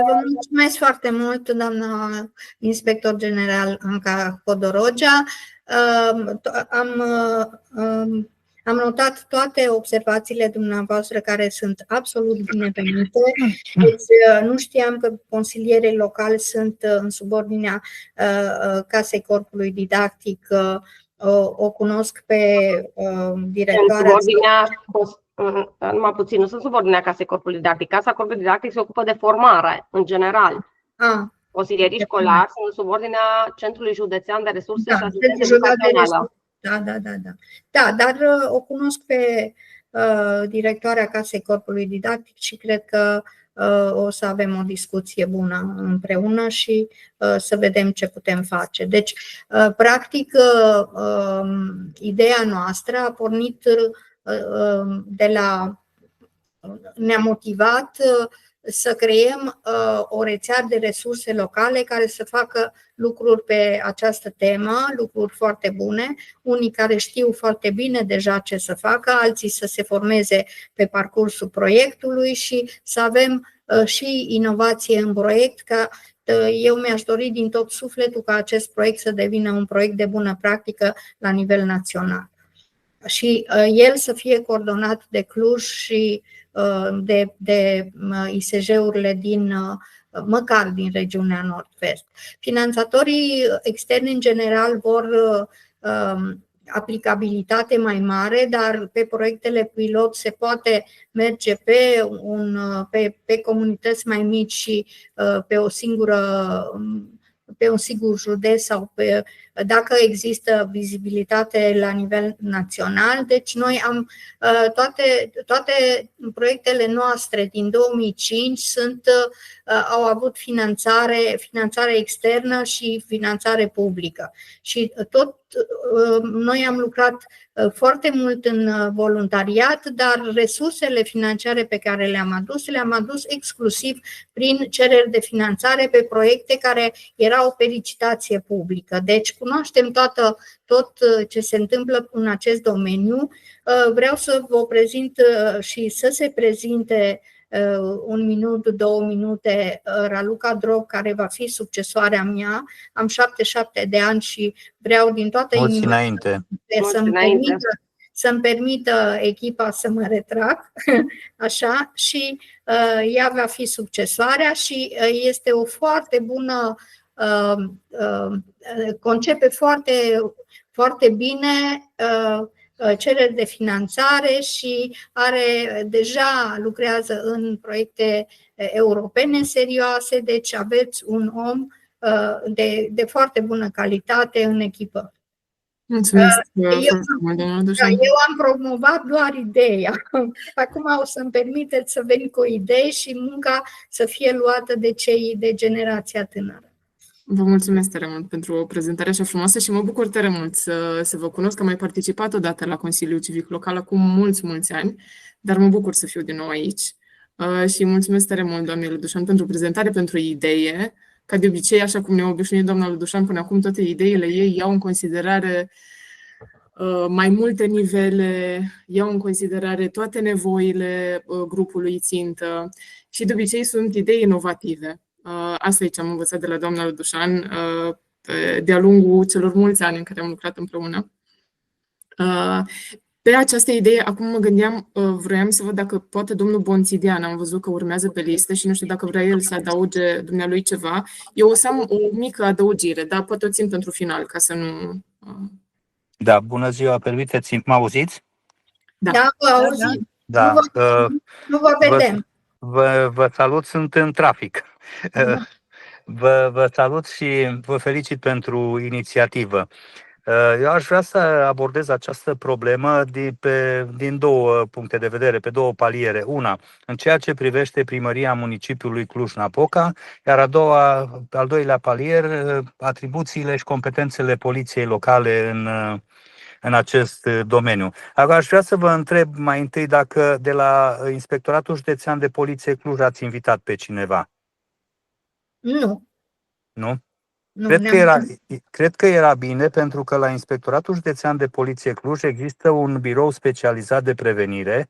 Vă mulțumesc foarte mult, doamna inspector general Anca Hodorogea. Am notat toate observațiile dumneavoastră, care sunt absolut binevenite. Deci, nu știam că consilierii locali sunt în subordinea Casei Corpului Didactic. O cunosc pe directoarea. Numai puțin, nu sunt subordinea Casei Corpului Didactic. Casa Corpului Didactic se ocupă de formare, în general. Consilierii școlari sunt în subordinea Centrului Județean de Resurse și Asistență Educațională. Da, dar o cunosc pe directoarea Casei Corpului Didactic și cred că o să avem o discuție bună împreună și să vedem ce putem face. Deci, practic, ideea noastră a pornit de la, ne-a motivat să creăm o rețea de resurse locale care să facă lucruri pe această temă, lucruri foarte bune, unii care știu foarte bine deja ce să facă, alții să se formeze pe parcursul proiectului și să avem și inovație în proiect, ca eu mi-aș dori din tot sufletul ca acest proiect să devină un proiect de bună practică la nivel național. Și el să fie coordonat de Cluj și de ISJ-urile măcar din regiunea Nord-Vest. Finanțatorii externi în general vor aplicabilitate mai mare, dar pe proiectele pilot se poate merge pe comunități mai mici și pe un singur județ sau dacă există vizibilitate la nivel național. Deci noi am toate proiectele noastre din 2005 au avut finanțare externă și finanțare publică. Și noi am lucrat foarte mult în voluntariat, dar resursele financiare pe care le-am adus exclusiv prin cereri de finanțare pe proiecte care erau pe licitație publică. Deci cunoaștem tot ce se întâmplă în acest domeniu. Vreau să vă prezint și să se prezinte 1 minut, 2 minute Raluca Drog, care va fi succesoarea mea. Am 77 de ani și vreau din toată inima să-mi permită echipa să mă retrag, așa, și ea va fi succesoarea și este o foarte bună, concepe foarte bine cereri de finanțare și deja lucrează în proiecte europene serioase, deci aveți un om de foarte bună calitate în echipă. Mulțumesc. Eu am promovat doar ideea. Acum o să-mi permiteți să vin cu idei și munca să fie luată de cei de generația tânără. Vă mulțumesc tare mult pentru o prezentare așa frumoasă și mă bucur tare mult să vă cunosc. Am mai participat odată la Consiliul Civic Local acum mulți ani, dar mă bucur să fiu din nou aici. Și mulțumesc tare mult, doamnei Ludușan, pentru prezentare, pentru idee. Ca de obicei, așa cum ne-a obișnuit doamna Ludușan până acum, toate ideile ei iau în considerare mai multe nivele, iau în considerare toate nevoile grupului țintă și de obicei sunt idei inovative. Asta e ce am învățat de la doamna Ludușan de-a lungul celor mulți ani în care am lucrat împreună. Pe această idee, acum mă gândeam, vroiam să văd dacă poate domnul Bonțidean, am văzut că urmează pe listă și nu știu dacă vrea el să adauge dumnealui ceva. Eu o să am o mică adăugire, dar poate o țin pentru final, ca să nu... Da, bună ziua, permiteți-mi, mă auziți? Da, vă auzim. Da. Nu vă vedem. Vă salut, sunt în trafic. Vă salut și vă felicit pentru inițiativă. Eu aș vrea să abordez această problemă din două puncte de vedere, pe două paliere. Una, în ceea ce privește primăria municipiului Cluj-Napoca, iar al doilea palier, atribuțiile și competențele poliției locale în acest domeniu. Aș vrea să vă întreb mai întâi dacă de la Inspectoratul Județean de Poliție Cluj ați invitat pe cineva. Nu. Nu? Cred că era bine, pentru că la Inspectoratul Județean de Poliție Cluj există un birou specializat de prevenire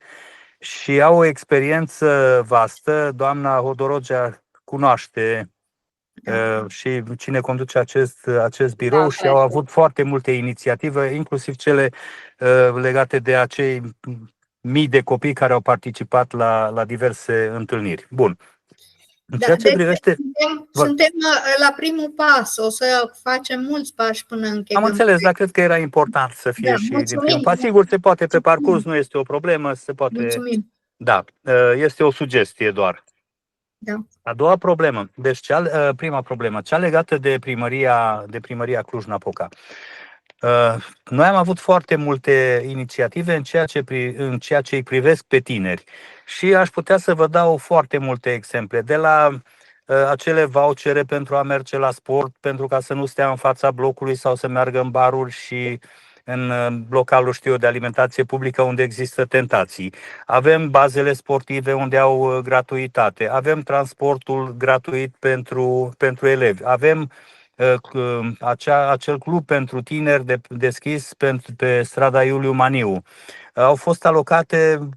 și au o experiență vastă. Doamna Hodorogea cunoaște și cine conduce acest birou și au avut foarte multe inițiative, inclusiv cele legate de acei mii de copii care au participat la diverse întâlniri. Bun. În ceea ce privește... Suntem la primul pas, o să facem mulți pași până încheiem. Am înțeles, dar cred că era important să fie și din primul pas. Sigur, se poate pe parcurs, nu este o problemă, se poate... Mulțumim. Da, este o sugestie doar. Da. A doua problemă, deci prima problemă, cea legată de primăria Cluj-Napoca. Noi am avut foarte multe inițiative în ceea ce îi privesc pe tineri și aș putea să vă dau foarte multe exemple, de la acele vouchere pentru a merge la sport, pentru ca să nu stea în fața blocului sau să meargă în baruri și în localul, de alimentație publică unde există tentații. Avem bazele sportive unde au gratuitate, avem transportul gratuit pentru elevi, avem acel club pentru tineri deschis pe strada Iuliu Maniu. Au fost alocate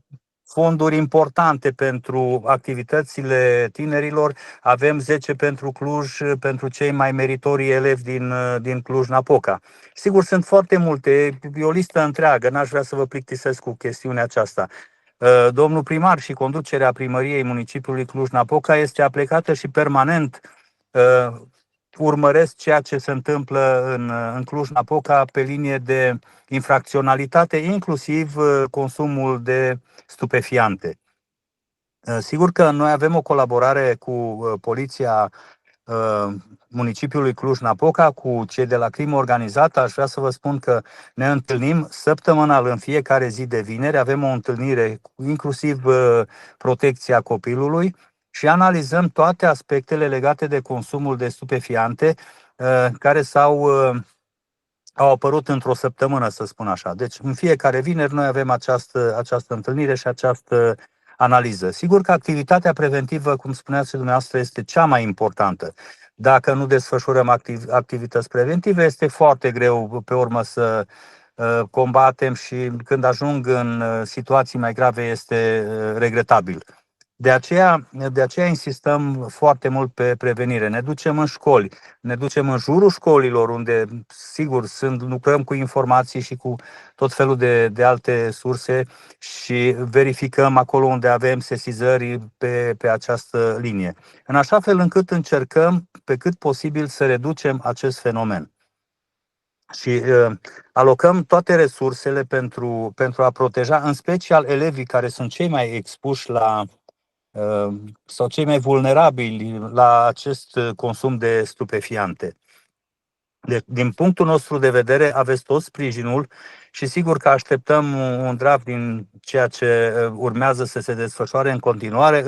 fonduri importante pentru activitățile tinerilor. Avem 10 pentru Cluj, pentru cei mai meritorii elevi din Cluj-Napoca. Sigur, sunt foarte multe, e o listă întreagă, n-aș vrea să vă plictisesc cu chestiunea aceasta. Domnul primar și conducerea primăriei municipiului Cluj-Napoca este aplicată și permanent urmăresc ceea ce se întâmplă în Cluj-Napoca pe linie de infracționalitate, inclusiv consumul de stupefiante. Sigur că noi avem o colaborare cu poliția municipiului Cluj-Napoca, cu cei de la crimă organizată. Aș vrea să vă spun că ne întâlnim săptămânal în fiecare zi de vineri, avem o întâlnire inclusiv protecția copilului și analizăm toate aspectele legate de consumul de stupefiante care au apărut într-o săptămână, să spun așa. Deci în fiecare vineri noi avem această întâlnire și această analiză. Sigur că activitatea preventivă, cum spuneați și dumneavoastră, este cea mai importantă. Dacă nu desfășurăm activități preventive, este foarte greu pe urmă să combatem și când ajung în situații mai grave este regretabil. De aceea insistăm foarte mult pe prevenire. Ne ducem în școli, ne ducem în jurul școlilor, unde, sigur, lucrăm cu informații și cu tot felul de alte surse și verificăm acolo unde avem sesizări pe această linie. În așa fel încât încercăm pe cât posibil să reducem acest fenomen. Și alocăm toate resursele pentru a proteja, în special elevii care sunt cei mai expuși sau cei mai vulnerabili la acest consum de stupefiante. Din punctul nostru de vedere, aveți tot sprijinul și sigur că așteptăm un draft din ceea ce urmează să se desfășoare în continuare,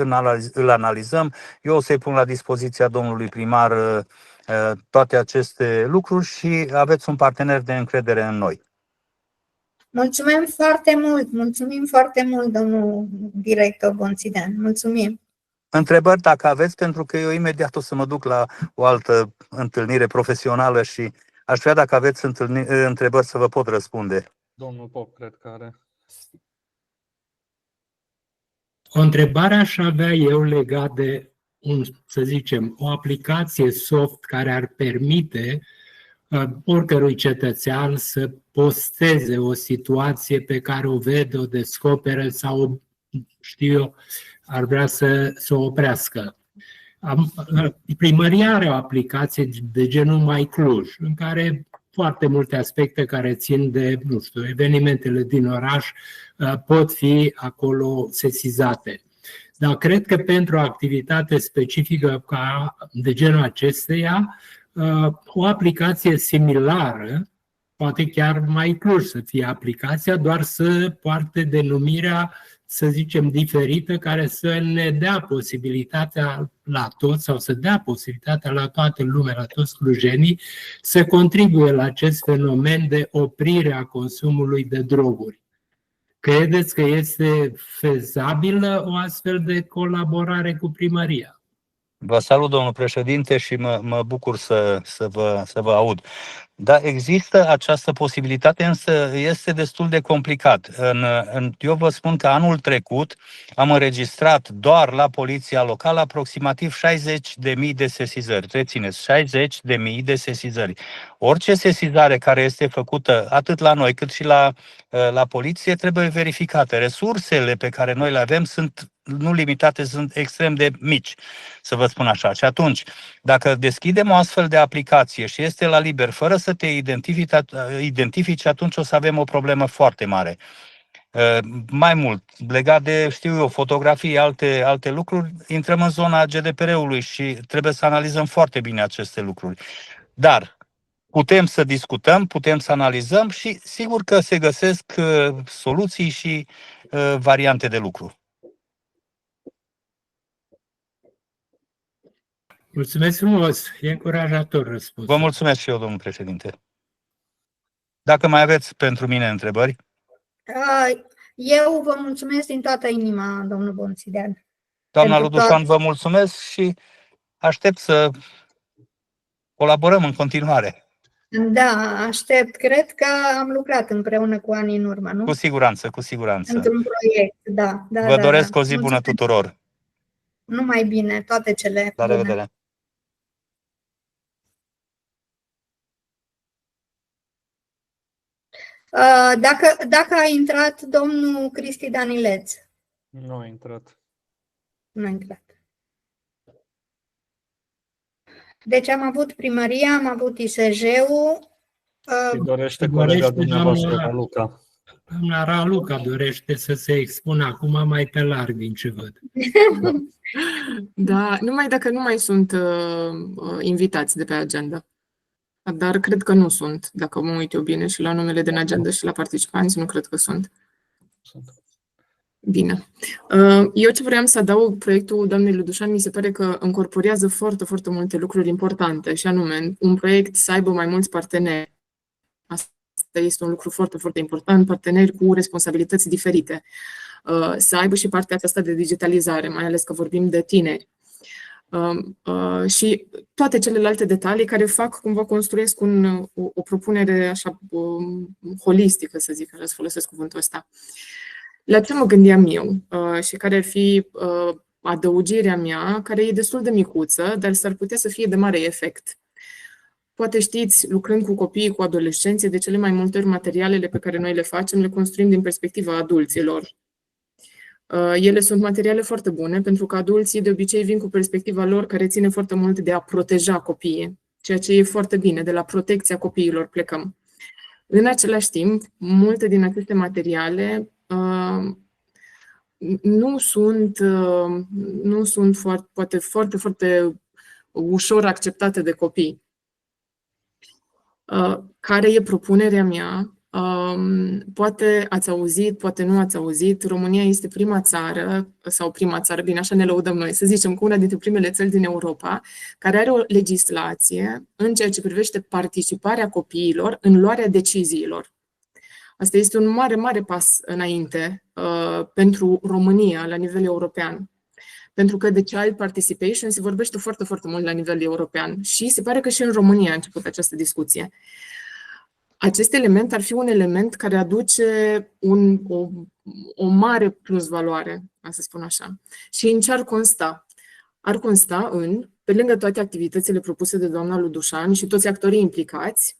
îl analizăm. Eu o să-i pun la dispoziția domnului primar toate aceste lucruri și aveți un partener de încredere în noi. Mulțumim foarte mult, domnul director Bonțidean. Mulțumim. Întrebări dacă aveți, pentru că eu imediat o să mă duc la o altă întâlnire profesională și aș vrea, dacă aveți întrebări, să vă pot răspunde. Domnul Pop, cred că are. O întrebare aș avea eu legat de, să zicem, o aplicație soft care ar permite oricărui cetățean să posteze o situație pe care o vede, o descoperă sau, știu eu, ar vrea să o oprească. Primăria are o aplicație de genul My Cluj, în care foarte multe aspecte care țin de, nu știu, evenimentele din oraș pot fi acolo sesizate. Dar cred că pentru o activitate specifică de genul acesteia, o aplicație similară, poate chiar My Cluj să fie aplicația, doar să poarte denumirea, să zicem, diferită, care să ne dea posibilitatea la toți sau să dea posibilitatea la toată lumea, la toți clujenii, să contribuie la acest fenomen de oprire a consumului de droguri. Credeți că este fezabilă o astfel de colaborare cu primăria? Vă salut, domnul președinte, și mă bucur să vă aud. Da, există această posibilitate, însă este destul de complicat. Eu vă spun că anul trecut am înregistrat doar la poliția locală aproximativ 60.000 de sesizări. Rețineți, 60.000 de sesizări. Orice sesizare care este făcută atât la noi cât și la poliție trebuie verificată. Resursele pe care noi le avem sunt nu limitate, sunt extrem de mici, să vă spun așa. Și atunci, dacă deschidem o astfel de aplicație și este la liber, fără să te identifici, atunci o să avem o problemă foarte mare. Mai mult, legat de, știu eu, fotografii, alte lucruri, intrăm în zona GDPR-ului și trebuie să analizăm foarte bine aceste lucruri. Dar putem să discutăm, putem să analizăm și sigur că se găsesc soluții și variante de lucru. Mulțumesc frumos, e încurajator răspunsul. Vă mulțumesc și eu, domnul președinte. Dacă mai aveți pentru mine întrebări? Eu vă mulțumesc din toată inima, domnul Bonțidean. Doamna Ludușan, vă mulțumesc și aștept să colaborăm în continuare. Da, aștept. Cred că am lucrat împreună cu ani în urmă, nu? Cu siguranță, cu siguranță. Într-un proiect, da. Vă doresc o zi bună tuturor. Numai bine, toate cele La bune. revedere! Dacă a intrat domnul Cristi Danileț. Nu a intrat. Nu a intrat. Deci am avut primăria, am avut ISJ-ul. Și dorește colega dumneavoastră, doamna- Raluca. Doamna Raluca dorește să se expună acum mai pe larg din ce văd. Da, numai dacă nu mai sunt invitați de pe agenda. Dar cred că nu sunt, dacă mă uit eu bine și la numele din agenda și la participanți, nu cred că sunt. Bine. Eu ce vreau să adaug proiectul doamnei Ludușan, mi se pare că încorporează foarte, foarte multe lucruri importante, și anume, un proiect să aibă mai mulți parteneri. Asta este un lucru foarte, foarte important, parteneri cu responsabilități diferite. Să aibă și partea aceasta de digitalizare, mai ales că vorbim de tineri. Și toate celelalte detalii care fac, cumva construiesc o propunere așa holistică, să zic, să folosesc cuvântul ăsta. La ce mă gândeam eu și care ar fi adăugirea mea, care e destul de micuță, dar s-ar putea să fie de mare efect. Poate știți, lucrând cu copiii, cu adolescenții, de cele mai multe ori materialele pe care noi le facem, le construim din perspectiva adulților. Ele sunt materiale foarte bune, pentru că adulții de obicei vin cu perspectiva lor care ține foarte mult de a proteja copiii, ceea ce e foarte bine, de la protecția copiilor plecăm. În același timp, multe din aceste materiale nu sunt poate foarte, foarte ușor acceptate de copii. Care e propunerea mea? Poate ați auzit, poate nu ați auzit, România este prima țară, bine, așa ne lăudăm noi, să zicem că una dintre primele țări din Europa, care are o legislație în ceea ce privește participarea copiilor în luarea deciziilor. Asta este un mare, mare pas înainte pentru România la nivel european. Pentru că de child participation se vorbește foarte, foarte mult la nivel european și se pare că și în România a început această discuție. Acest element ar fi un element care aduce o mare plusvaloare, să spun așa. Și în ce ar consta? Ar consta în, pe lângă toate activitățile propuse de doamna Ludușan și toți actorii implicați,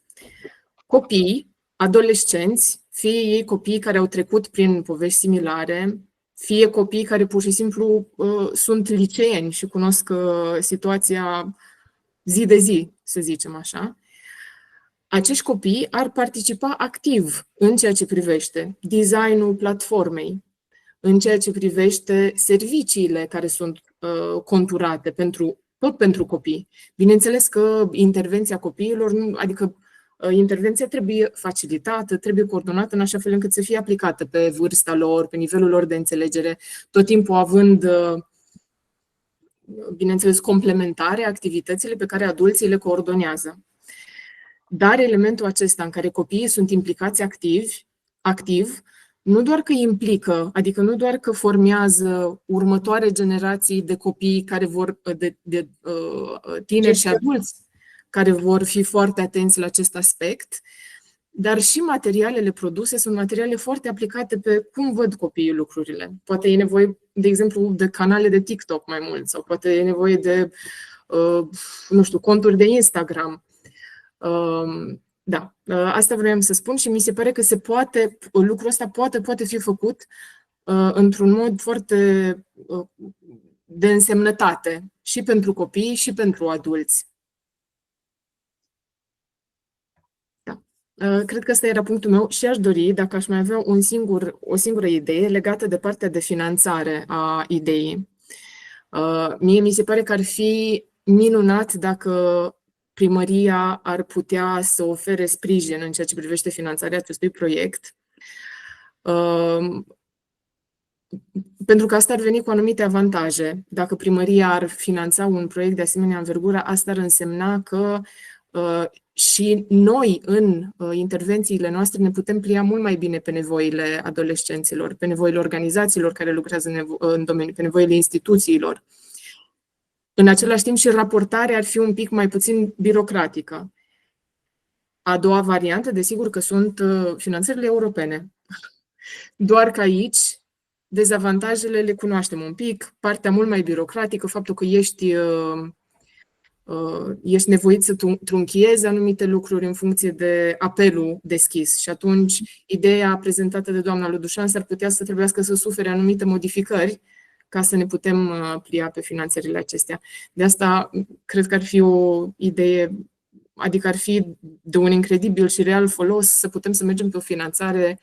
copii, adolescenți, fie ei copii care au trecut prin povești similare, fie copii care pur și simplu sunt liceeni și cunosc situația zi de zi, să zicem așa. Acești copii ar participa activ în ceea ce privește designul platformei, în ceea ce privește serviciile care sunt conturate tot pentru copii. Bineînțeles că intervenția copiilor, adică intervenția trebuie facilitată, trebuie coordonată în așa fel încât să fie aplicată pe vârsta lor, pe nivelul lor de înțelegere, tot timpul având, bineînțeles, complementare activitățile pe care adulții le coordonează. Dar elementul acesta în care copiii sunt implicați activ, nu doar că implică, adică nu doar că formează următoare generații de copii care de tineri și adulți care vor fi foarte atenți la acest aspect, dar și materialele produse sunt materiale foarte aplicate pe cum văd copiii lucrurile. Poate e nevoie, de exemplu, de canale de TikTok mai mult sau poate e nevoie de, nu știu, conturi de Instagram. Da, asta vreau să spun și mi se pare că lucrul ăsta poate fi făcut într-un mod foarte de însemnătate și pentru copii și pentru adulți. Da. Cred că ăsta era punctul meu și aș dori, dacă aș mai avea o singură idee legată de partea de finanțare a ideii. Mie mi se pare că ar fi minunat dacă primăria ar putea să ofere sprijin în ceea ce privește finanțarea acestui proiect, pentru că asta ar veni cu anumite avantaje. Dacă primăria ar finanța un proiect de asemenea învergură, asta ar însemna că și noi, în intervențiile noastre, ne putem plia mult mai bine pe nevoile adolescenților, pe nevoile organizațiilor care lucrează în domeniu, pe nevoile instituțiilor. În același timp și raportarea ar fi un pic mai puțin birocratică. A doua variantă, desigur că sunt finanțările europene. Doar că aici dezavantajele le cunoaștem un pic, partea mult mai birocratică, faptul că ești nevoit să trunchiezi anumite lucruri în funcție de apelul deschis și atunci ideea prezentată de doamna Ludușan s-ar putea să trebuiască să sufere anumite modificări ca să ne putem plia pe finanțările acestea. De asta cred că ar fi o idee, adică ar fi de un incredibil și real folos să putem să mergem pe o finanțare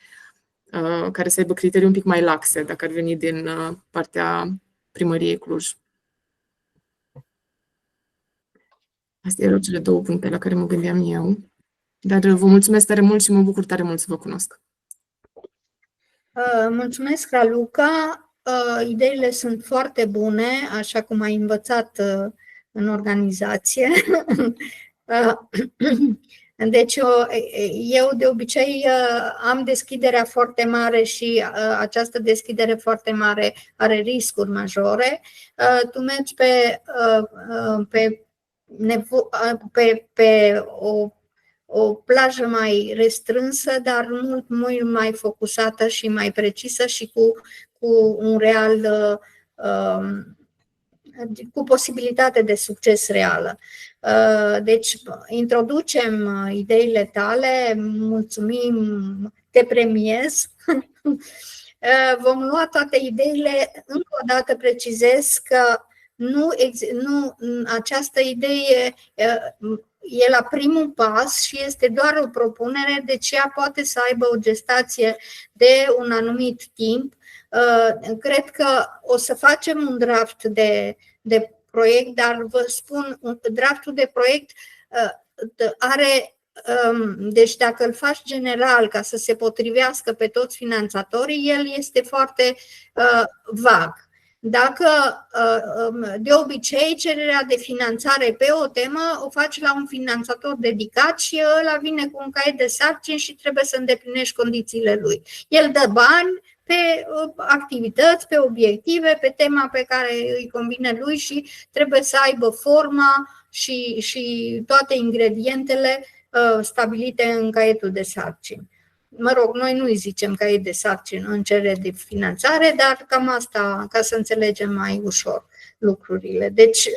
care să aibă criterii un pic mai laxe, dacă ar veni din partea primăriei Cluj. Astea erau cele două puncte la care mă gândeam eu. Dar vă mulțumesc tare mult și mă bucur tare mult să vă cunosc. Mulțumesc, Raluca. Ideile sunt foarte bune, așa cum ai învățat în organizație. Deci eu de obicei am deschiderea foarte mare și această deschidere foarte mare are riscuri majore. Tu mergi pe o plajă mai restrânsă, dar mult mai focusată și mai precisă și cu un real, cu posibilitate de succes reală. Deci introducem ideile tale, mulțumim, te premiez. Vom lua toate ideile. Încă o dată precizez că această idee e la primul pas și este doar o propunere, deci ea poate să aibă o gestație de un anumit timp. Cred că o să facem un draft de proiect, dar vă spun, draftul de proiect are, deci dacă îl faci general ca să se potrivească pe toți finanțatorii, el este foarte vag. Dacă de obicei cererea de finanțare pe o temă o faci la un finanțator dedicat și ăla vine cu un caiet de sarcini și trebuie să îndeplinești condițiile lui. El dă bani pe activități, pe obiective, pe tema pe care îi convine lui și trebuie să aibă forma și toate ingredientele stabilite în caietul de sarcini. Mă rog, noi nu îi zicem caiet de sarcini în cerere de finanțare, dar cam asta, ca să înțelegem mai ușor lucrurile. Deci,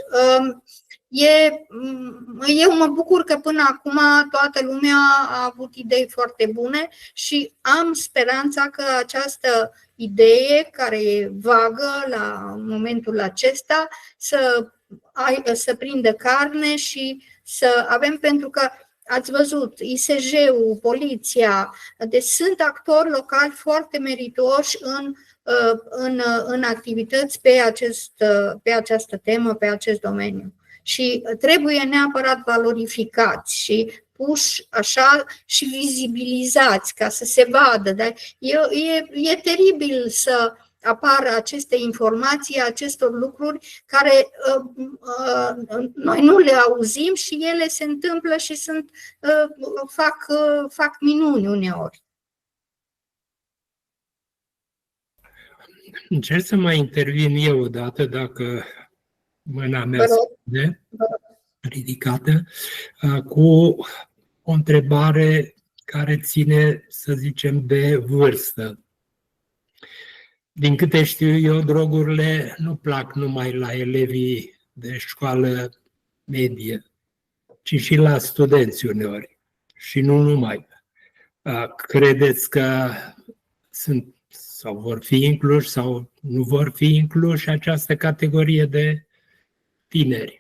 eu mă bucur că până acum toată lumea a avut idei foarte bune și am speranța că această idee, care e vagă la momentul acesta, să prindă carne și să avem, pentru că ați văzut, ISJ-ul, poliția, deci sunt actori locali foarte meritoși în activități pe această temă, pe acest domeniu. Și trebuie neapărat valorificați și puși așa și vizibilizați ca să se vadă. Dar e teribil să apară aceste informații, acestor lucruri care noi nu le auzim și ele se întâmplă și fac minuni uneori. Încerc să mai intervin eu odată, dacă mâna mea este ridicată, cu o întrebare care ține, să zicem, de vârstă. Din câte știu eu, drogurile nu plac numai la elevii de școală medie, ci și la studenți uneori. Și nu numai. Credeți că sunt sau vor fi incluși sau nu vor fi incluși această categorie de tineri?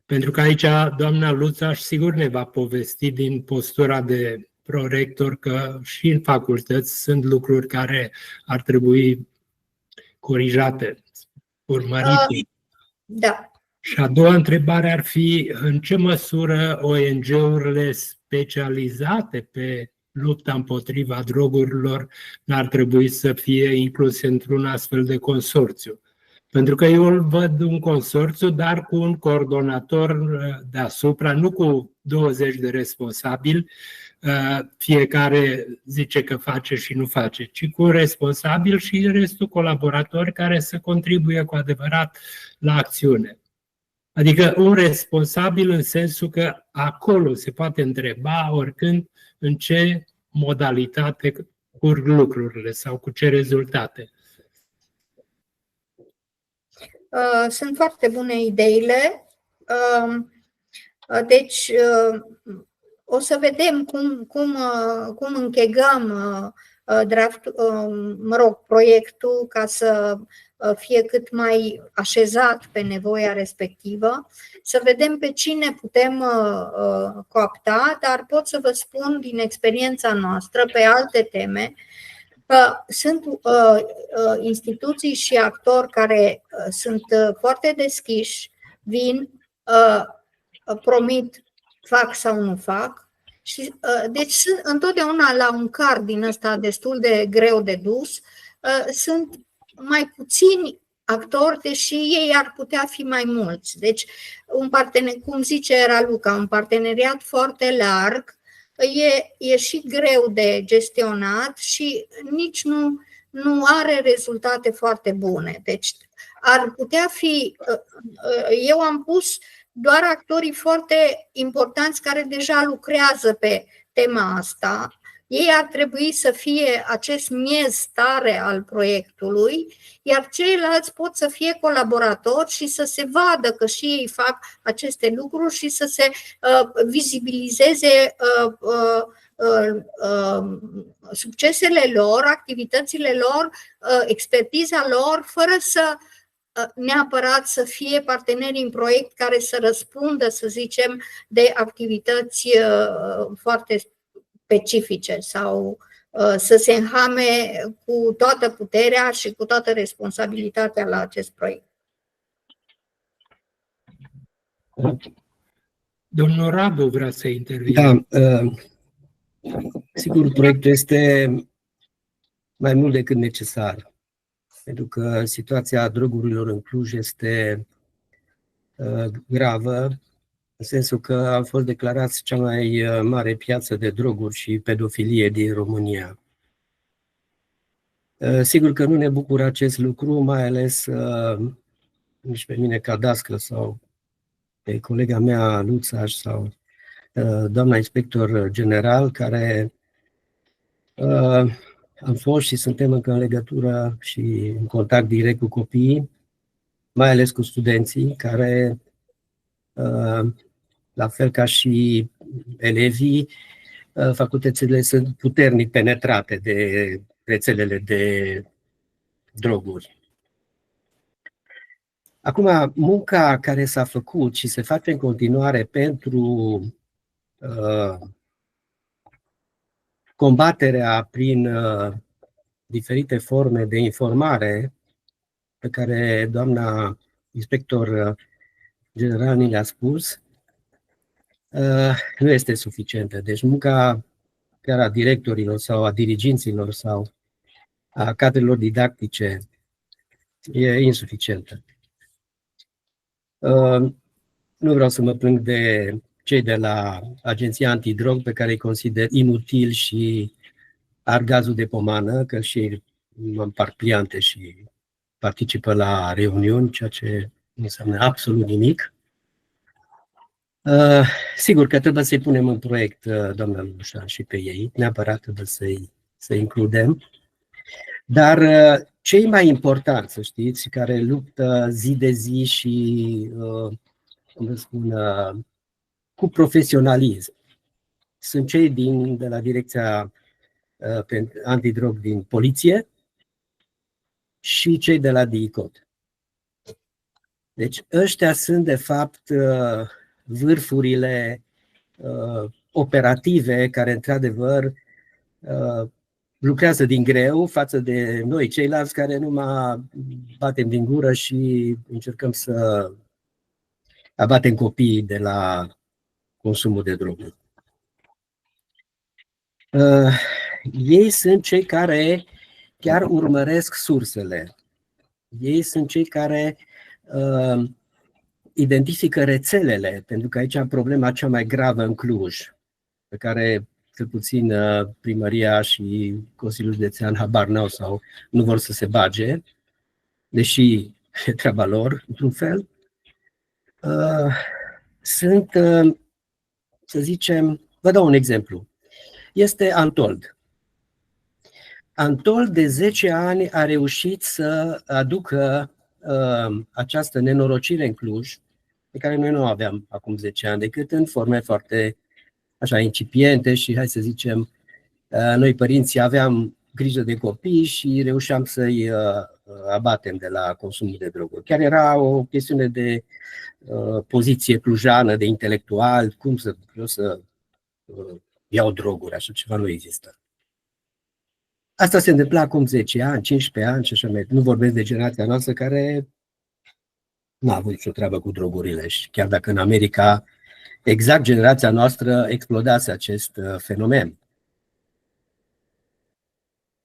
Pentru că aici doamna Luțaș sigur ne va povesti din postura de prorector că și în facultăți sunt lucruri care ar trebui corijate, urmărite. Da. Și a doua întrebare ar fi: în ce măsură ONG-urile specializate pe lupta împotriva drogurilor n-ar trebui să fie incluse într-un astfel de consorțiu? Pentru că eu îl văd un consorțiu, dar cu un coordonator deasupra, nu cu 20 de responsabili, fiecare zice că face și nu face, ci cu un responsabil și restul colaboratori care să contribuie cu adevărat la acțiune. Adică un responsabil în sensul că acolo se poate întreba oricând în ce modalitate curg lucrurile sau cu ce rezultate. Sunt foarte bune ideile. Deci, o să vedem cum închegăm proiectul ca să fie cât mai așezat pe nevoia respectivă, să vedem pe cine putem coopta, dar pot să vă spun din experiența noastră pe alte teme că sunt instituții și actori care sunt foarte deschiși, vin, promit, fac sau nu fac. Și, deci sunt întotdeauna la un card din ăsta destul de greu de dus, sunt mai puțini actori, deși ei ar putea fi mai mulți. Deci, cum zice Raluca, un parteneriat foarte larg e și greu de gestionat și nici nu are rezultate foarte bune. Deci, ar putea fi, eu am pus doar actorii foarte importanți care deja lucrează pe tema asta. Ei ar trebui să fie acest miez tare al proiectului, iar ceilalți pot să fie colaboratori și să se vadă că și ei fac aceste lucruri și să se vizibilizeze succesele lor, activitățile lor, expertiza lor, fără să neapărat să fie parteneri în proiect care să răspundă, să zicem, de activități foarte specifice sau să se înhame cu toată puterea și cu toată responsabilitatea la acest proiect. Domnul Radu vrea să intervină. Da, sigur, proiectul este mai mult decât necesar. Pentru că situația drogurilor în Cluj este gravă, în sensul că a fost declarați cea mai mare piață de droguri și pedofilie din România. Sigur că nu ne bucură acest lucru, mai ales nici pe mine ca dascăl sau pe colega mea Luțaș sau doamna inspector general, care am fost și suntem încă în legătură și în contact direct cu copiii, mai ales cu studenții, care, la fel ca și elevii, facultățile sunt puternic penetrate de rețelele de droguri. Acum, munca care s-a făcut și se face în continuare pentru combaterea prin diferite forme de informare pe care doamna inspector general ni le-a spus, nu este suficientă. Deci munca chiar a directorilor sau a diriginților sau a cadrelor didactice e insuficientă. Nu vreau să mă plâng de cei de la Agenția Antidrog, pe care îi consider inutil și ar gazul de pomană, că și ei împart pliante și participă la reuniuni, ceea ce nu înseamnă absolut nimic. Sigur că trebuie să-i punem în proiect, doamna Ludușan, și pe ei, neapărat trebuie să-i includem. Dar cei mai importanți, să știți, care luptă zi de zi și, cum să spun, cu profesionalism, sunt cei de la Direcția Antidrog din Poliție și cei de la DICOT. Deci ăștia sunt de fapt vârfurile operative care într-adevăr lucrează din greu față de noi ceilalți care numai batem din gură și încercăm să abatem copiii de la consumul de droguri. Ei sunt cei care chiar urmăresc sursele. Ei sunt cei care identifică rețelele, pentru că aici am problema cea mai gravă în Cluj, pe care cel puțin primăria și Consiliul Județean habar n-au sau nu vor să se bage, deși e treaba lor, într-un fel. sunt, să zicem, vă dau un exemplu. Este Antold. Antold de 10 ani a reușit să aducă această nenorocire în Cluj, pe care noi nu o aveam acum 10 ani, decât în forme foarte așa incipiente și, hai să zicem, noi părinții aveam grijă de copii și reușeam să-i abatem de la consumul de droguri. Chiar era o chestiune de poziție clujană, de intelectual, cum să iau droguri, așa ceva nu există. Asta se întâmpla acum 10 ani, 15 ani și așa mai. Nu vorbesc de generația noastră care nu a avut nicio treabă cu drogurile și chiar dacă în America exact generația noastră explodase acest fenomen.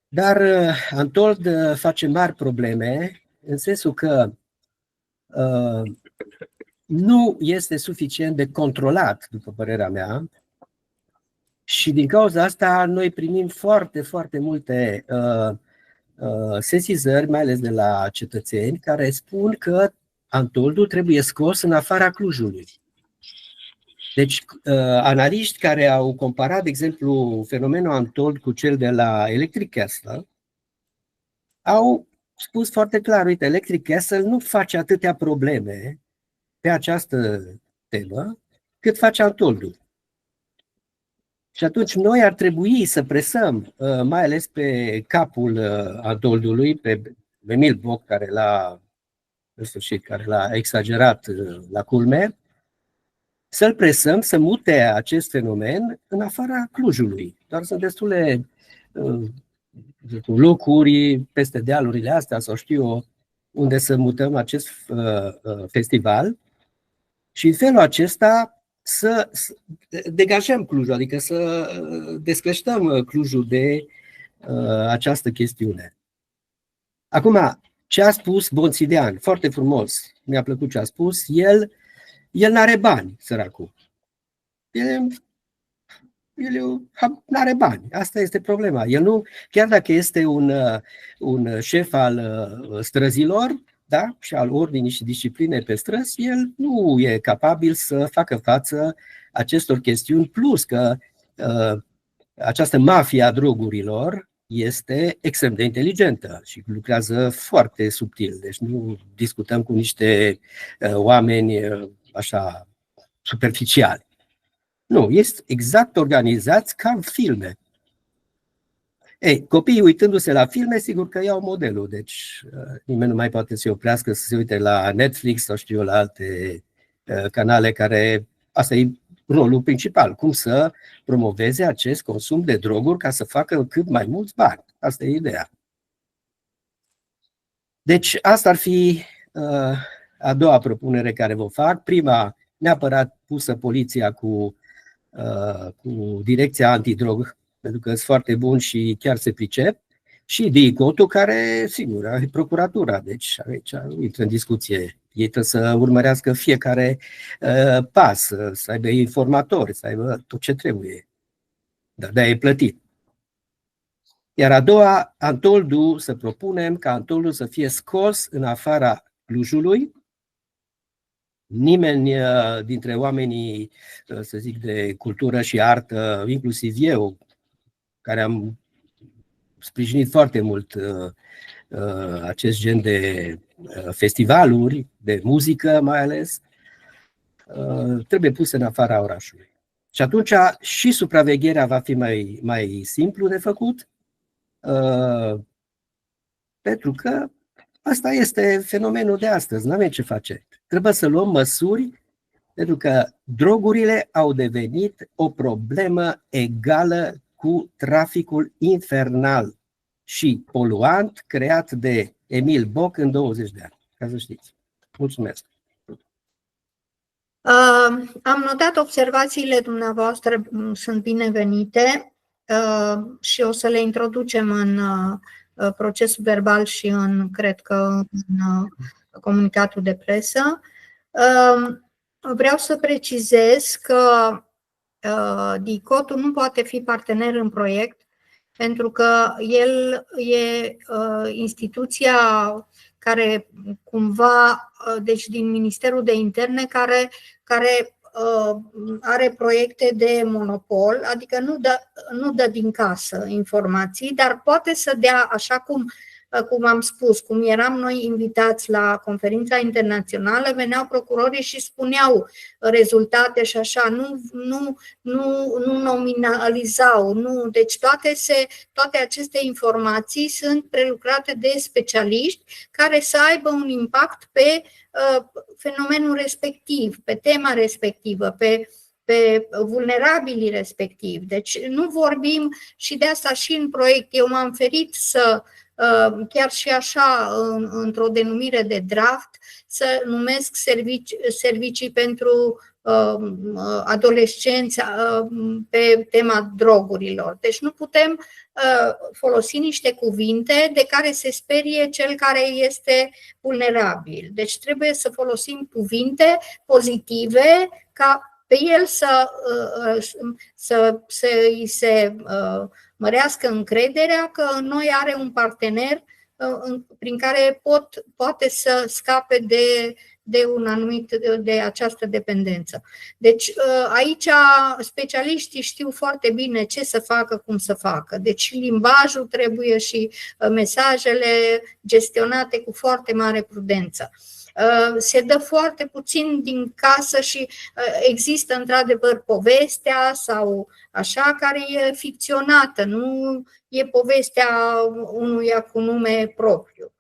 Dar Antold face mari probleme în sensul că nu este suficient de controlat, după părerea mea, și din cauza asta noi primim foarte, foarte multe sesizări, mai ales de la cetățeni, care spun că Antoldul trebuie scos în afara Clujului. Deci, analiști care au comparat, de exemplu, fenomenul Antold cu cel de la Electric Castle, au spus foarte clar, uite, Electric Castle nu face atâtea probleme pe această temă cât face Antoldul. Și atunci noi ar trebui să presăm, mai ales pe capul Antoldului, pe Emil Boc, care l-a exagerat la culme, să-l presăm să mute acest fenomen în afara Clujului. Doar sunt destule locuri peste dealurile astea, sau știu eu, unde să mutăm acest festival și în felul acesta să degajăm Clujul, adică să descleștăm Clujul de această chestiune. Acum, ce a spus Bonțidean, foarte frumos, mi-a plăcut ce a spus, el n-are bani, săracul. El n-are bani, asta este problema. El nu, chiar dacă este un șef al străzilor, da, și al ordinii și disciplinei pe străzi, el nu e capabil să facă față acestor chestiuni, plus că această mafie a drogurilor este extrem de inteligentă și lucrează foarte subtil. Deci nu discutăm cu niște oameni așa superficiali. Nu, este exact organizați ca în filme. Ei, copiii uitându-se la filme, sigur că iau modelul, deci nimeni nu mai poate să se oprească să se uite la Netflix sau știu eu, la alte canale care, asta e rolul principal, cum să promoveze acest consum de droguri ca să facă cât mai mulți bani. Asta e ideea. Deci asta ar fi a doua propunere care vă fac. Prima, neapărat pusă poliția cu direcția antidrog, pentru că sunt foarte buni și chiar se pricep, și DICOT-ul, care, sigur, e procuratura, deci aici nu intră în discuție. Ei trebuie să urmărească fiecare pas, să aibă informatori, să aibă tot ce trebuie. Dar de-aia e plătit. Iar a doua, Antoldul, să propunem ca Antoldul să fie scos în afara Clujului. Nimeni dintre oamenii, să zic, de cultură și artă, inclusiv eu, care am sprijinit foarte mult acest gen de festivaluri, de muzică mai ales, trebuie puse în afara orașului. Și atunci și supravegherea va fi mai simplu de făcut, pentru că asta este fenomenul de astăzi, nu avem ce face. Trebuie să luăm măsuri, pentru că drogurile au devenit o problemă egală cu traficul infernal și poluant creat de Emil Boc în 20 de ani, ca să știți. Mulțumesc! Am notat observațiile dumneavoastră, sunt binevenite și o să le introducem în procesul verbal și cred că în comunicatul de presă. Vreau să precizez că DICOT-ul nu poate fi partener în proiect pentru că el e instituția care cumva, deci din Ministerul de Interne, care are proiecte de monopol, adică nu dă din casă informații, dar poate să dea, așa cum am spus, cum eram noi invitați la conferința internațională, veneau procurorii și spuneau rezultate și așa, nu nominalizau, nu. Deci toate aceste informații sunt prelucrate de specialiști care să aibă un impact pe fenomenul respectiv, pe tema respectivă, pe vulnerabilii respectivi. Deci nu vorbim, și de asta și în proiect eu m-am ferit să, chiar și așa, într-o denumire de draft, să numesc servicii pentru adolescenți pe tema drogurilor. Deci nu putem folosi niște cuvinte de care se sperie cel care este vulnerabil. Deci trebuie să folosim cuvinte pozitive ca pe el să îi se mărească încrederea că în noi are un partener prin care poate să scape de această dependență. Deci aici specialiștii știu foarte bine ce să facă, cum să facă. Deci limbajul trebuie și mesajele gestionate cu foarte mare prudență. Se dă foarte puțin din casă și există într-adevăr povestea sau așa care e ficționată, nu e povestea unuia cu nume propriu.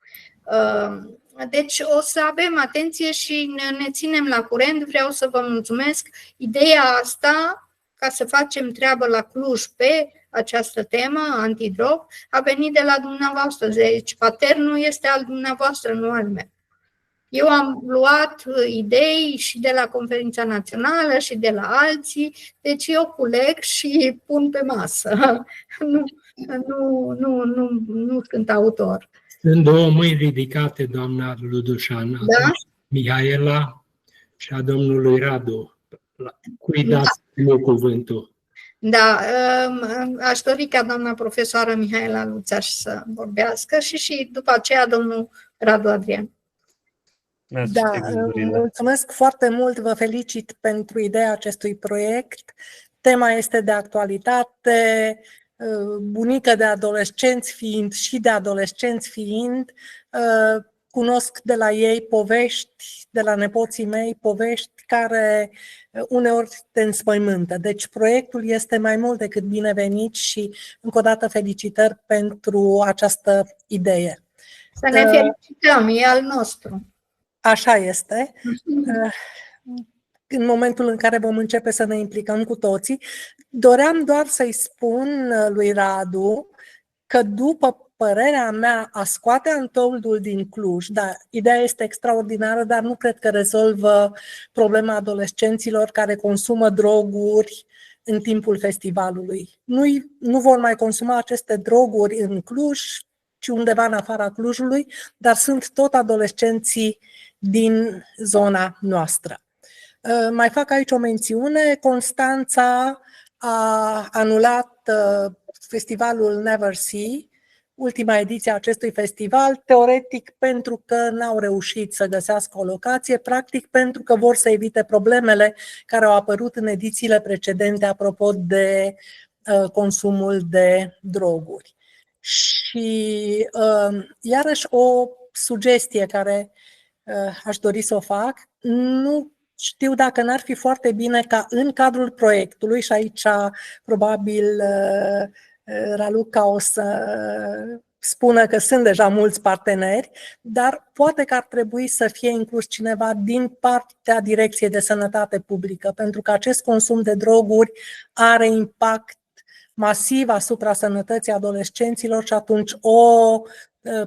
Deci o să avem atenție și ne ținem la curent. Vreau să vă mulțumesc. Ideea asta, ca să facem treabă la Cluj pe această temă, antidrog, a venit de la dumneavoastră. Deci paternul este al dumneavoastră, nu al meu. Eu am luat idei și de la conferința națională și de la alții, deci eu culeg și pun pe masă. Nu sunt autor. Sunt două mâini ridicate, doamna Ludușan, da? Mihaela și a domnului Radu. Cui dați cuvântul? Da, aș dori ca doamna profesoară Mihaela Luțaș să vorbească și după aceea domnul Radu Adrian. Da, mulțumesc foarte mult, vă felicit pentru ideea acestui proiect. Tema este de actualitate, bunică de adolescenți fiind și de adolescenți fiind, cunosc de la ei povești, de la nepoții mei, povești care uneori te înspăimântă. Deci proiectul este mai mult decât binevenit și încă o dată felicitări pentru această idee. Să ne felicităm, e al nostru. Așa este. În momentul în care vom începe să ne implicăm cu toții, doream doar să-i spun lui Radu că, după părerea mea, a scoate Untold-ul din Cluj, da, ideea este extraordinară, dar nu cred că rezolvă problema adolescenților care consumă droguri în timpul festivalului. Nu vor mai consuma aceste droguri în Cluj, ci undeva în afara Clujului, dar sunt tot adolescenții din zona noastră. Mai fac aici o mențiune. Constanța a anulat festivalul Never See, ultima ediție a acestui festival, teoretic pentru că n-au reușit să găsească o locație, practic pentru că vor să evite problemele care au apărut în edițiile precedente apropo de consumul de droguri. Și iarăși o sugestie care aș dori să o fac, nu știu dacă n-ar fi foarte bine ca în cadrul proiectului, și aici probabil Raluca o să spună că sunt deja mulți parteneri, dar poate că ar trebui să fie inclus cineva din partea Direcției de Sănătate Publică, pentru că acest consum de droguri are impact masiv asupra sănătății adolescenților și atunci o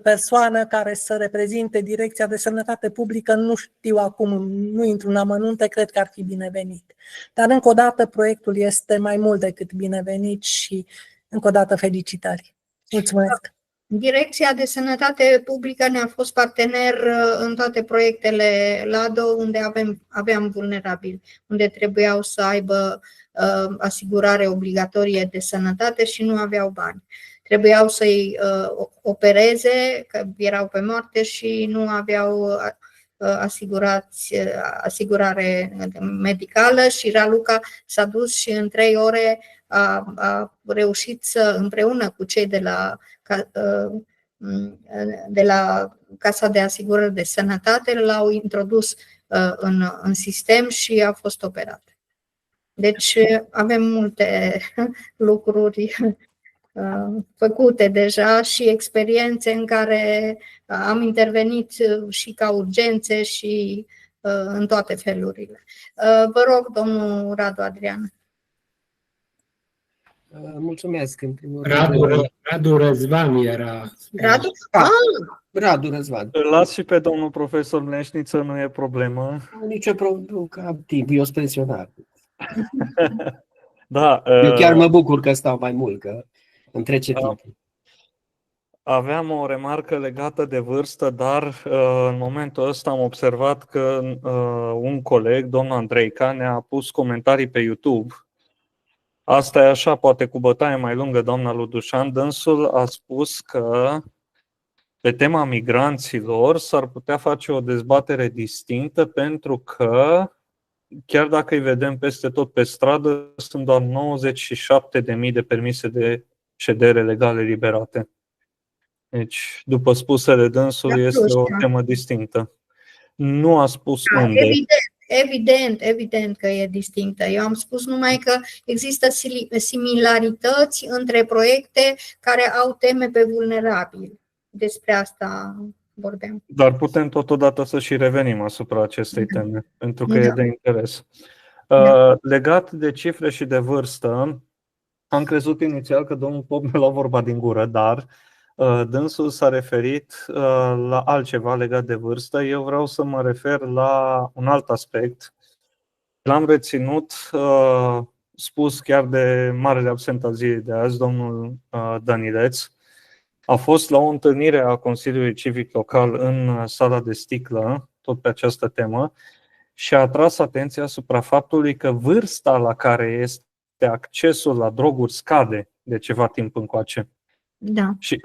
persoană care să reprezinte Direcția de Sănătate Publică, nu știu acum, nu intru în amănunte, cred că ar fi binevenit. Dar încă o dată proiectul este mai mult decât binevenit și încă o dată felicitări. Mulțumesc! Direcția de Sănătate Publică ne-a fost partener în toate proiectele LADO unde aveam vulnerabili, unde trebuiau să aibă asigurare obligatorie de sănătate și nu aveau bani. trebuiau să-i opereze, că erau pe moarte și nu aveau asigurare medicală și Raluca s-a dus și în 3 ore a reușit să, împreună cu cei de la Casa de Asigurări de Sănătate, l-au introdus în sistem și a fost operat. Deci avem multe lucruri făcute deja și experiențe în care am intervenit și ca urgențe și în toate felurile. Vă rog, domnul Radu Adrian. Mulțumesc, în primul rând. Radu Răzvan era. Radu? Radu Răzvan. Îl las și pe domnul profesor Mleșniță, nu e problemă. Nicio problemă, că am timp, eu sunt pensionar. Da, Eu chiar mă bucur că stau mai mult, că îmi trece timpul. Aveam o remarcă legată de vârstă, dar în momentul ăsta am observat că un coleg, domnul Andreica, ne-a pus comentarii pe YouTube. Asta e așa, poate cu bătaie mai lungă, doamna Ludușan. Dânsul a spus că pe tema migranților s-ar putea face o dezbatere distinctă pentru că, chiar dacă îi vedem peste tot pe stradă, sunt doar 97.000 de permise de ședere legale eliberate. Deci, după spusele dânsului, este o temă distinctă. Nu a spus unde. Evident că e distinctă. Eu am spus numai că există similarități între proiecte care au teme pe vulnerabili. Despre asta vorbeam. Dar putem totodată să și revenim asupra acestei teme, pentru că e de interes. Legat de cifre și de vârstă, am crezut inițial că domnul Pop mi l-a vorba din gură, dar dânsul s-a referit la altceva legat de vârstă. Eu vreau să mă refer la un alt aspect. L-am reținut, spus chiar de marele absent al zilei de azi, domnul Danileț. A fost la o întâlnire a Consiliului Civic Local în Sala de Sticlă, tot pe această temă, și a atras atenția asupra faptului că vârsta la care este accesul la droguri scade de ceva timp încoace. Da. Și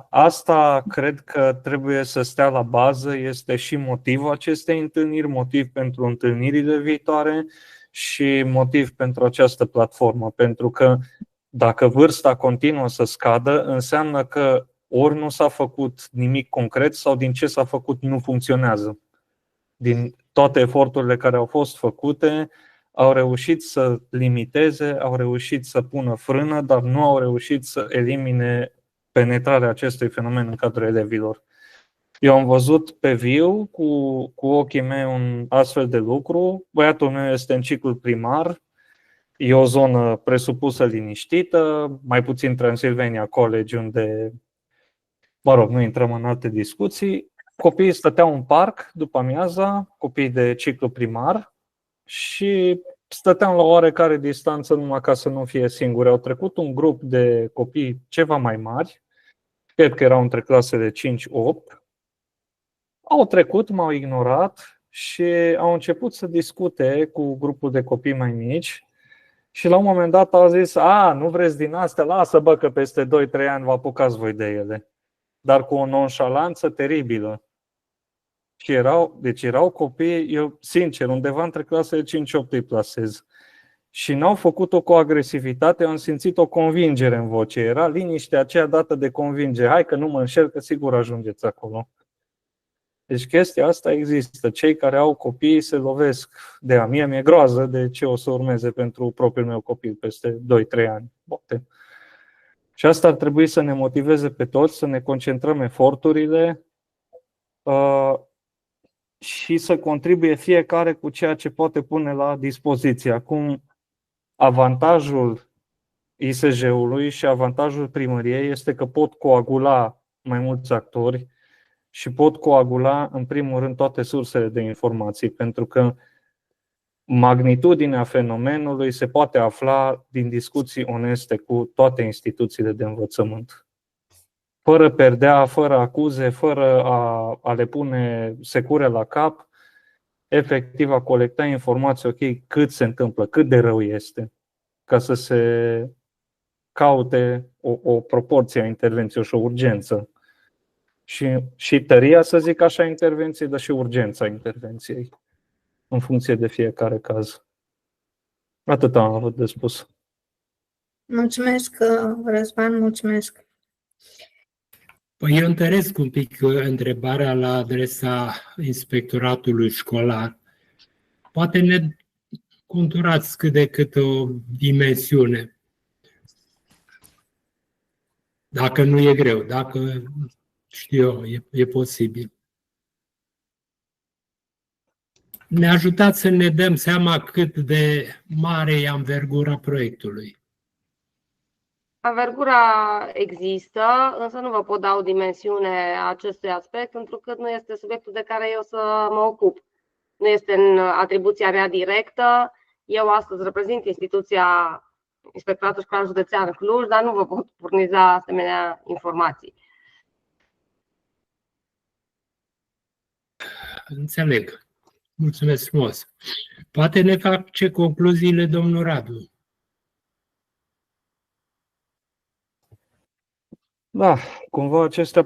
asta cred că trebuie să stea la bază, este și motivul acestei întâlniri, motiv pentru întâlnirile viitoare și motiv pentru această platformă. Pentru că dacă vârsta continuă să scadă, înseamnă că ori nu s-a făcut nimic concret sau din ce s-a făcut nu funcționează. Din toate eforturile care au fost făcute, au reușit să limiteze, au reușit să pună frână, dar nu au reușit să elimine penetrarea acestui fenomen în cadrul elevilor. Eu am văzut pe viu cu ochii mei un astfel de lucru. Băiatul meu este în ciclul primar, e o zonă presupusă liniștită, mai puțin Transilvania College, unde, nu intrăm în alte discuții. Copiii stăteau în parc după amiaza, copii de ciclu primar, și stăteam la o oarecare distanță numai ca să nu fie singuri. Au trecut un grup de copii ceva mai mari, cred că erau între clasele 5-8, au trecut, m-au ignorat și au început să discute cu grupul de copii mai mici și la un moment dat au zis: nu vreți din astea? Lasă bă că peste 2-3 ani vă apucați voi de ele. Dar cu o nonșalanță teribilă. Și erau copii, eu sincer, undeva între clasele 5-8 îi plasez. Și n-au făcut-o cu agresivitate, eu am simțit o convingere în voce. Era liniștea aceea dată de convingere. Hai că nu mă înșel, că sigur ajungeți acolo. Deci chestia asta există. Cei care au copii se lovesc de ea. Mie mi-e groază de ce o să urmeze pentru propriul meu copil peste 2-3 ani. Poate. Și asta ar trebui să ne motiveze pe toți, să ne concentrăm eforturile și să contribuie fiecare cu ceea ce poate pune la dispoziție. Acum, avantajul ISJ-ului și avantajul primăriei este că pot coagula mai mulți actori și pot coagula, în primul rând, toate sursele de informații, pentru că magnitudinea fenomenului se poate afla din discuții oneste cu toate instituțiile de învățământ. Fără perdea, fără acuze, fără a le pune secure la cap, efectiv a colecta informații, ok, cât se întâmplă, cât de rău este, ca să se caute o proporție a intervenției și o urgență. Și tăria, să zic așa, a intervenției, dar și urgența intervenției, în funcție de fiecare caz. Atât am avut de spus. Mulțumesc, Răzvan, mulțumesc. Păi eu întăresc un pic întrebarea la adresa inspectoratului școlar. Poate ne conturați cât de cât o dimensiune. Dacă nu e greu, dacă știu eu, e posibil. Ne ajutați să ne dăm seama cât de mare e anvergura proiectului. Anvergura există, însă nu vă pot da o dimensiune a acestui aspect, pentru că nu este subiectul de care eu să mă ocup. Nu este în atribuția mea directă. Eu astăzi reprezint instituția Inspectoratul Școlar Județean Cluj, dar nu vă pot furniza asemenea informații. Înțeleg. Mulțumesc frumos. Poate ne face concluziile domnul Radu. Da, cumva acestea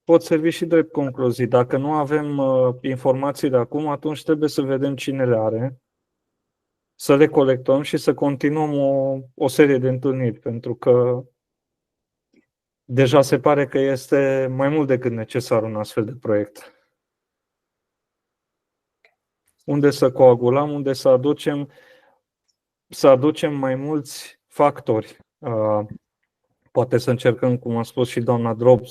pot servi și drept concluzii. Dacă nu avem informații de acum, atunci trebuie să vedem cine le are, să le colectăm și să continuăm o serie de întâlniri, pentru că deja se pare că este mai mult decât necesar un astfel de proiect. Unde să coagulăm, unde să aducem mai mulți factori. Poate să încercăm, cum a spus și doamna Drob,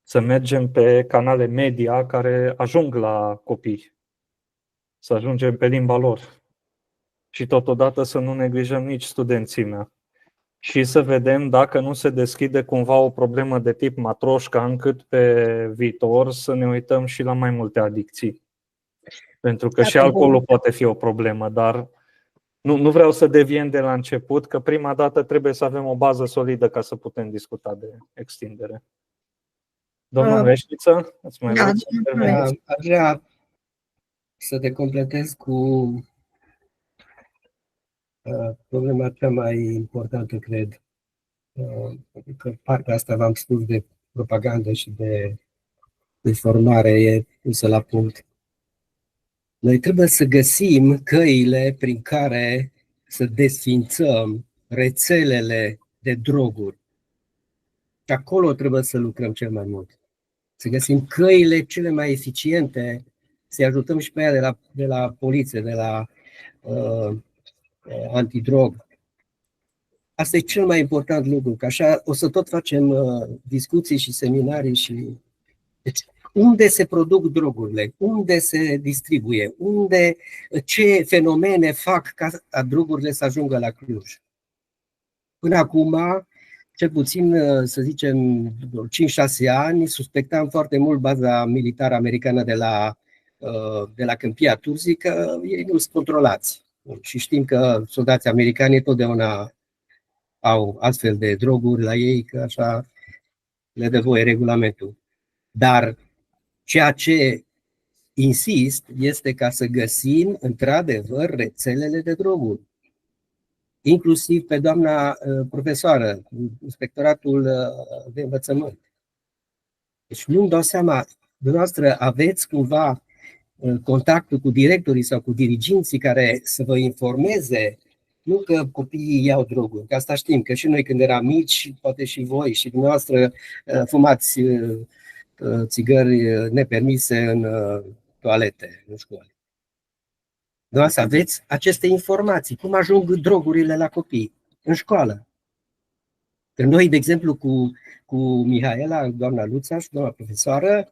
să mergem pe canale media care ajung la copii, să ajungem pe limba lor și totodată să nu neglijăm nici studenții mei și să vedem dacă nu se deschide cumva o problemă de tip matroșca, încât pe viitor să ne uităm și la mai multe adicții. Pentru că și alcoolul poate fi o problemă, dar nu vreau să deviem de la început, că prima dată trebuie să avem o bază solidă ca să putem discuta de extindere. Domnul Veșniță, îți mai vreau să interveni? Aș vrea să te completez cu problema cea mai importantă, cred. Că partea asta, v-am spus, de propagandă și de formare e pusă la punct. Noi trebuie să găsim căile prin care să desființăm rețelele de droguri. Și acolo trebuie să lucrăm cel mai mult. Să găsim căile cele mai eficiente, să-i ajutăm și pe ea de la poliție, de la antidrog. Asta e cel mai important lucru, că așa o să tot facem discuții și seminarii și... Deci, unde se produc drogurile, unde se distribuie, ce fenomene fac ca drogurile să ajungă la Cluj. Până acum, cel puțin, să zicem, 5-6 ani, suspectam foarte mult baza militară americană de la Câmpia Turzii că ei nu sunt controlați. Și știm că soldații americani totdeauna au astfel de droguri la ei, că așa le dă voie regulamentul. Dar ceea ce insist este ca să găsim într-adevăr rețelele de droguri. Inclusiv pe doamna profesoară, inspectoratul de învățământ. Deci nu-mi dau seama, dumneavoastră aveți cumva contactul cu directorii sau cu diriginții care să vă informeze, nu că copiii iau droguri, că asta știm, că și noi când eram mici, poate și voi și dumneavoastră fumați țigări nepermise în toalete, în școală. Dumneavoastră aveți aceste informații, cum ajung drogurile la copii în școală. Că noi, de exemplu, cu Mihaela, doamna Luța și doamna profesoară,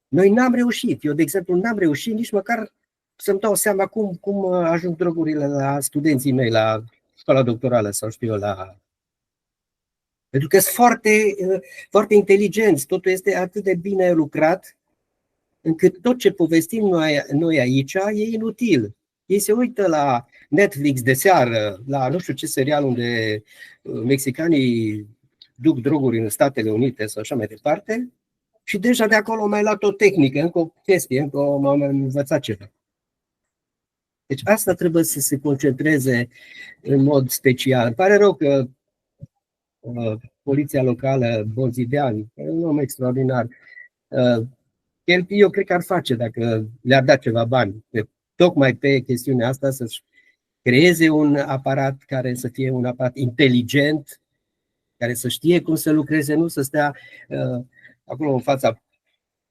noi n-am reușit. Eu, de exemplu, n-am reușit nici măcar să-mi dau seama cum ajung drogurile la studenții mei, la școala doctorală sau știu eu, Pentru că sunt foarte inteligenți, totul este atât de bine lucrat, încât tot ce povestim noi aici e inutil. Ei se uită la Netflix de seară, la nu știu ce serial unde mexicanii duc droguri în Statele Unite sau așa mai departe, și deja de acolo mai luat o tehnică, încă o chestie, încă m-am învățat ceva. Deci asta trebuie să se concentreze în mod special. Îmi pare rău că poliția locală, Bozidean, un om extraordinar. Eu cred că ar face dacă le-ar da ceva bani, tocmai pe chestiunea asta, să-și creeze un aparat care să fie un aparat inteligent, care să știe cum să lucreze, nu să stea acolo în fața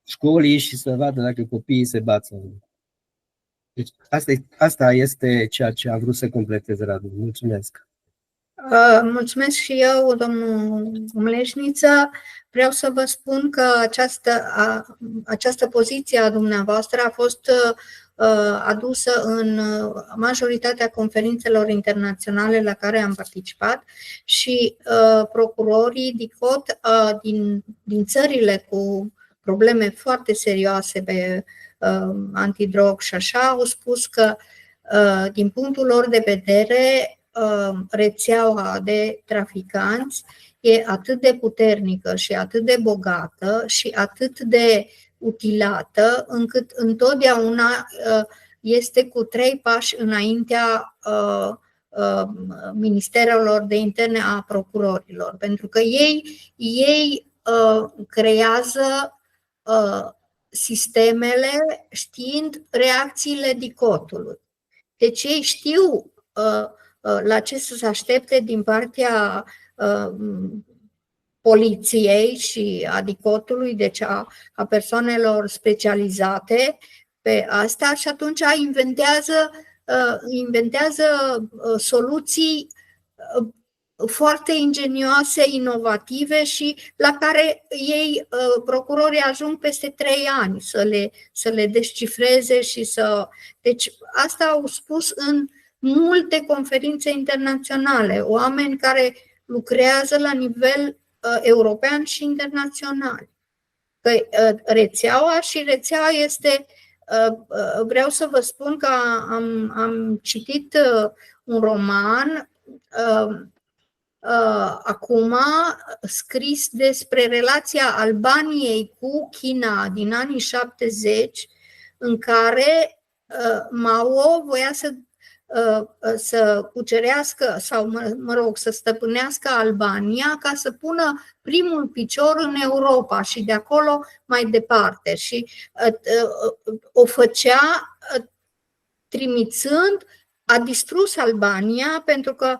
școlii și să vadă dacă copiii se bață. Deci asta este ceea ce am vrut să completez, Radu. Mulțumesc! Mulțumesc și eu, domnul Mleșniță. Vreau să vă spun că această poziție a dumneavoastră a fost adusă în majoritatea conferințelor internaționale la care am participat și procurorii DICOT din țările cu probleme foarte serioase pe antidrog și așa au spus că din punctul lor de vedere rețeaua de traficanți e atât de puternică și atât de bogată și atât de utilată, încât întotdeauna este cu 3 pași înaintea ministerelor de interne a procurorilor, pentru că ei creează sistemele știind reacțiile DICOT-ului. Deci ei știu la ce să se aștepte din partea poliției și a DICOT-ului, deci a persoanelor specializate pe asta și atunci inventează soluții foarte ingenioase, inovative și la care ei, procurorii, ajung peste 3 ani să le descifreze și să... Deci asta au spus în multe conferințe internaționale, oameni care lucrează la nivel european și internațional. Rețeaua este, vreau să vă spun că am citit un roman acum scris despre relația Albaniei cu China din anii 70, în care Mao voia să cucerească sau, să stăpânească Albania ca să pună primul picior în Europa și de acolo mai departe. Și o făcea trimițând, a distrus Albania pentru că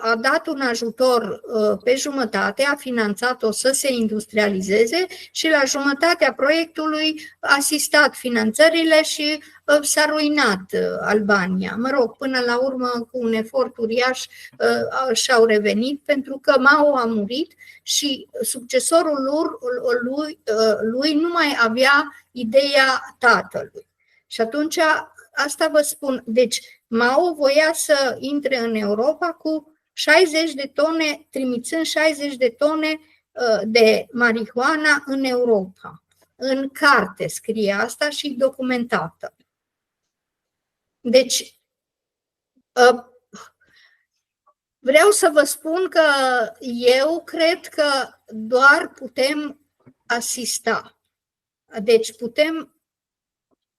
a dat un ajutor pe jumătate, a finanțat-o să se industrializeze și la jumătatea proiectului a asistat finanțările și s-a ruinat Albania. Până la urmă, cu un efort uriaș, și-au revenit pentru că Mao a murit și succesorul lui nu mai avea ideea tatălui. Și atunci, asta vă spun, deci Mao voia să intre în Europa cu 60 de tone, trimițând 60 de tone de marihuana în Europa. În carte scrie asta și documentată. Deci, vreau să vă spun că eu cred că doar putem asista. Deci putem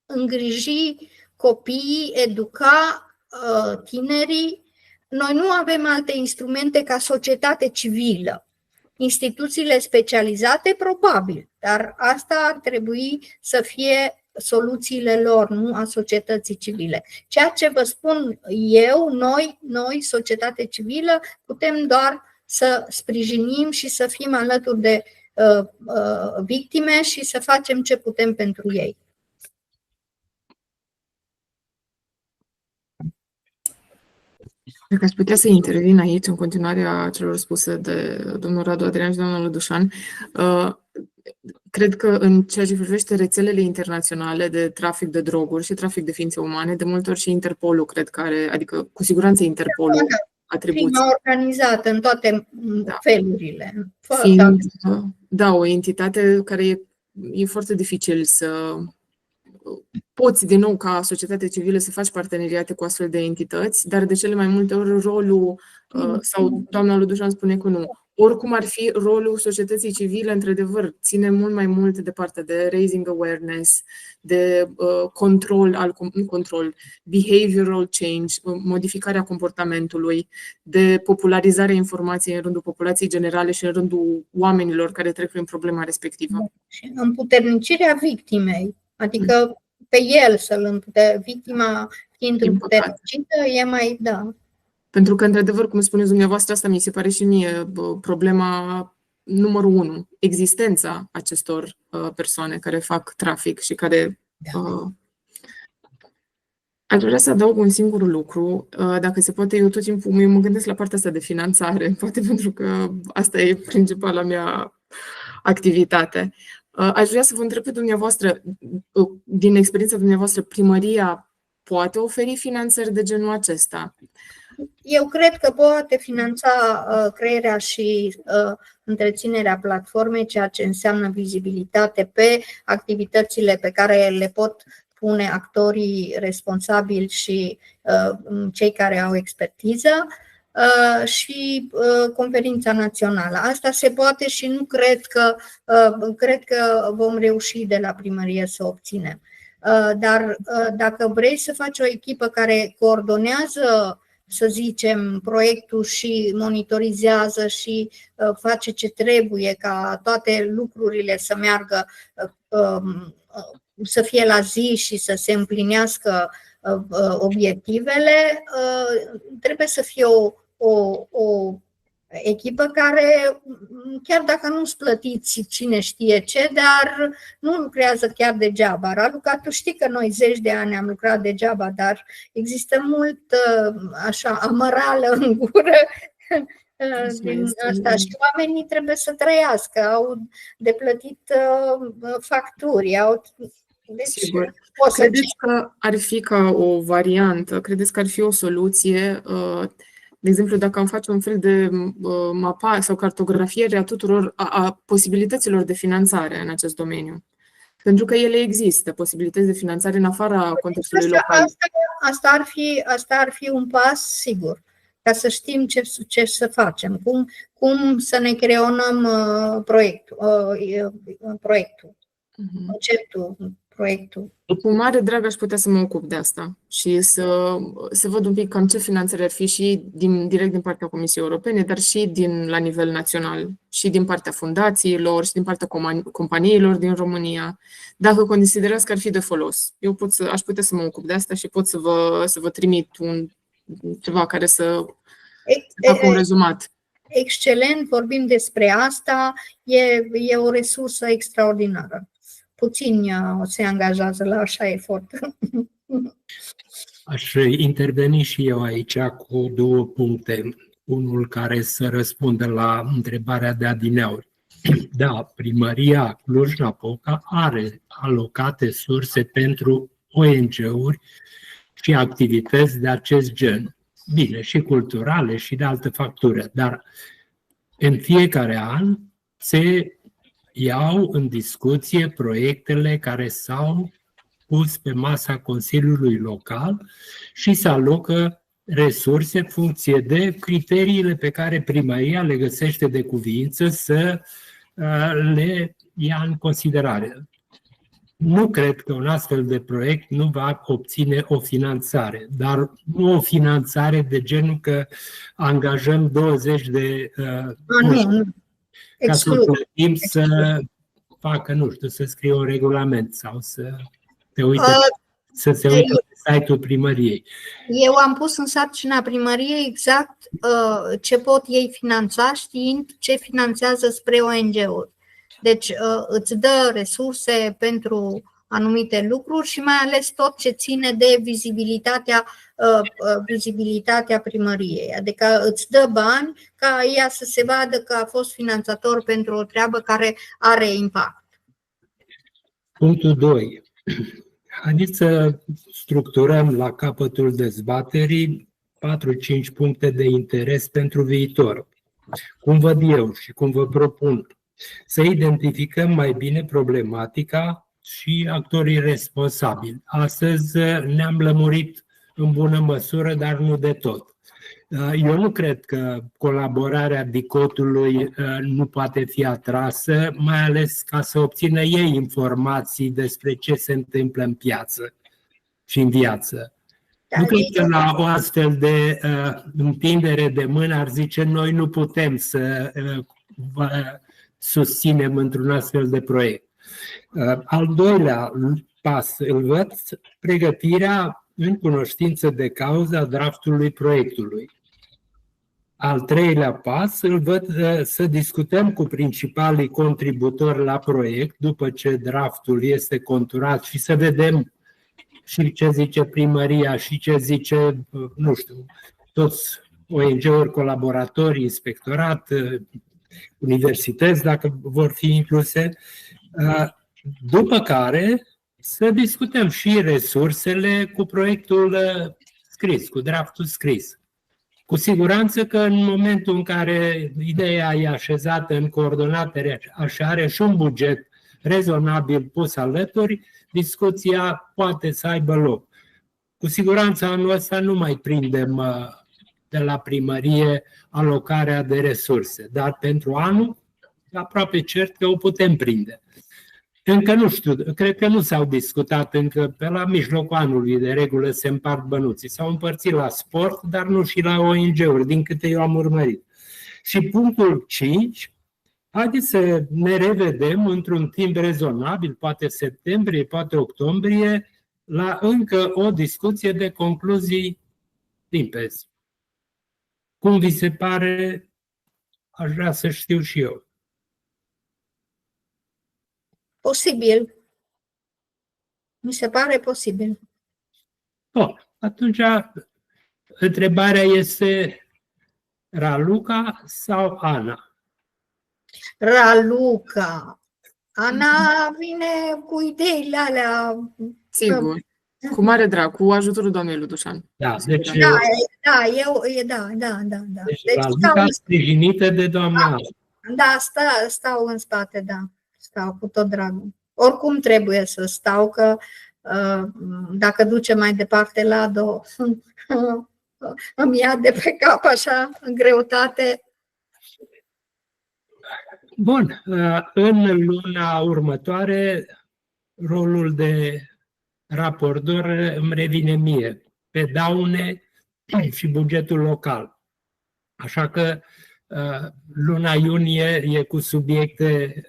îngriji copiii, educa tinerii. Noi nu avem alte instrumente ca societate civilă. Instituțiile specializate, probabil, dar asta ar trebui să fie soluțiile lor, nu a societății civile. Ceea ce vă spun eu, noi, societate civilă, putem doar să sprijinim și să fim alături de victime și să facem ce putem pentru ei. Dacă aș putea să intervin aici, în continuarea celor spuse de domnul Radu Adrian și domnul Dușan, cred că în ceea ce privește rețelele internaționale de trafic de droguri și trafic de ființe umane, de multe ori și Interpolul, cred că are, adică cu siguranță Interpolul atribuții. Crima organizată în toate felurile. Fiind, o entitate care e foarte dificil să poți, din nou, ca societate civilă, să faci parteneriate cu astfel de entități, dar de cele mai multe ori rolul, sau doamna lui Dușan spune că nu, oricum ar fi rolul societății civile, într-adevăr, ține mult mai mult de partea de raising awareness, de control, behavioral change, modificarea comportamentului, de popularizarea informației în rândul populației generale și în rândul oamenilor care trec prin problema respectivă. Și împuternicirea victimei, adică pe el victima fiind împuternicită, e mai, da. Pentru că, într-adevăr, cum spuneți dumneavoastră, asta mi se pare și mie problema numărul 1, existența acestor persoane care fac trafic și care... Aș vrea să adaug un singur lucru, dacă se poate, eu tot timpul mă gândesc la partea asta de finanțare, poate pentru că asta e principala mea activitate. Aș vrea să vă întreb pe dumneavoastră, din experiența dumneavoastră, primăria poate oferi finanțări de genul acesta? Eu cred că poate finanța crearea și întreținerea platformei, ceea ce înseamnă vizibilitate pe activitățile pe care le pot pune actorii responsabili și cei care au expertiză și conferința națională. Asta se poate și nu cred că vom reuși de la primărie să obținem. Dar dacă vrei să faci o echipă care coordonează, să zicem, proiectul și monitorizează și face ce trebuie ca toate lucrurile să meargă, să fie la zi și să se împlinească obiectivele, trebuie să fie o echipă care, chiar dacă nu-ți plătiți cine știe ce, dar nu lucrează chiar degeaba. Radu, că tu știi că noi 10 de ani am lucrat degeaba, dar există mult așa amărală în gură din asta și oamenii trebuie să trăiască, au de plătit facturi, deci, credeți că ar fi ca o variantă, credeți că ar fi o soluție? De exemplu, dacă am face un fel de mapa sau cartografiere a tuturor a posibilităților de finanțare în acest domeniu. Pentru că ele există, posibilități de finanțare în afara contextului local. Asta ar fi un pas sigur, ca să știm ce să facem, cum să ne creionăm conceptul, proiectul. Cu mare drag aș putea să mă ocup de asta și să văd un pic cam ce finanțări ar fi și direct din partea Comisiei Europene, dar și la nivel național, și din partea fundațiilor, și din partea companiilor din România. Dacă considerați că ar fi de folos, eu aș putea să mă ocup de asta și pot să vă trimit ceva care să facă un rezumat. Excelent, vorbim despre asta, e o resursă extraordinară. Puțini se angajează la așa efort. Aș interveni și eu aici cu 2 puncte. Unul care să răspundă la întrebarea de adineauri. Da, primăria Cluj-Napoca are alocate surse pentru ONG-uri și activități de acest gen. Bine, și culturale și de altă factură, dar în fiecare an se iau în discuție proiectele care s-au pus pe masa Consiliului Local și se alocă resurse în funcție de criteriile pe care primăria le găsește de cuviință să le ia în considerare. Nu cred că un astfel de proiect nu va obține o finanțare, dar nu o finanțare de genul că angajăm 20 de ca să plătim să facă, nu știu, să scrie un regulament sau să se uite pe site-ul primăriei. Eu am pus în sarcina primăriei exact ce pot ei finanța, știind ce finanțează spre ONG-uri. Deci îți dă resurse pentru anumite lucruri și mai ales tot ce ține de vizibilitatea primăriei. Adică îți dă bani ca ea să se vadă că a fost finanțator pentru o treabă care are impact. Punctul 2. Haideți să structurăm la capătul dezbaterii 4-5 puncte de interes pentru viitor. Cum văd eu și cum vă propun să identificăm mai bine problematica și actorii responsabili. Astăzi ne-am lămurit în bună măsură, dar nu de tot. Eu nu cred că colaborarea DICOT-ului nu poate fi atrasă, mai ales ca să obțină ei informații despre ce se întâmplă în piață și în viață. Nu cred că la o astfel de întindere de mână ar zice noi nu putem să vă susținem într-un astfel de proiect. Al doilea pas îl văd pregătirea în cunoștință de cauză a draftului proiectului. Al treilea pas îl văd să discutăm cu principalii contributori la proiect după ce draftul este conturat și să vedem și ce zice primăria și ce zice, nu știu, toți ONG-uri, colaboratori, inspectorat, universități, dacă vor fi incluse, după care să discutăm și resursele cu proiectul scris, cu draftul scris. Cu siguranță că în momentul în care ideea e așezată în coordonate, așa are și un buget rezonabil pus alături, discuția poate să aibă loc. Cu siguranță anul ăsta nu mai prindem de la primărie alocarea de resurse, dar pentru anul aproape cert că o putem prinde. Încă nu știu, cred că nu s-au discutat încă, pe la mijlocul anului de regulă se împart bănuții. S-au împărțit la sport, dar nu și la ONG-uri, din câte eu am urmărit. Și punctul 5, haideți să ne revedem într-un timp rezonabil, poate septembrie, poate octombrie, la încă o discuție de concluzii limpezi. Cum vi se pare, aș vrea să știu și eu. Posibil. Mi se pare posibil. Bun, atunci întrebarea este Raluca sau Ana? Raluca. Ana vine cu ideile alea. Sigur. Cu mare drag, cu ajutorul doamnei Ludușan. Da, deci, Da. Deci Raluca sprijinită de doamna Ana. Da, stau în spate, da. Stau cu tot dragul. Oricum trebuie să stau, că dacă duce mai departe Lado, îmi ia de pe cap așa, în greutate. Bun, în luna următoare, rolul de raportor îmi revine mie, pe daune și bugetul local. Așa că luna iunie e cu subiecte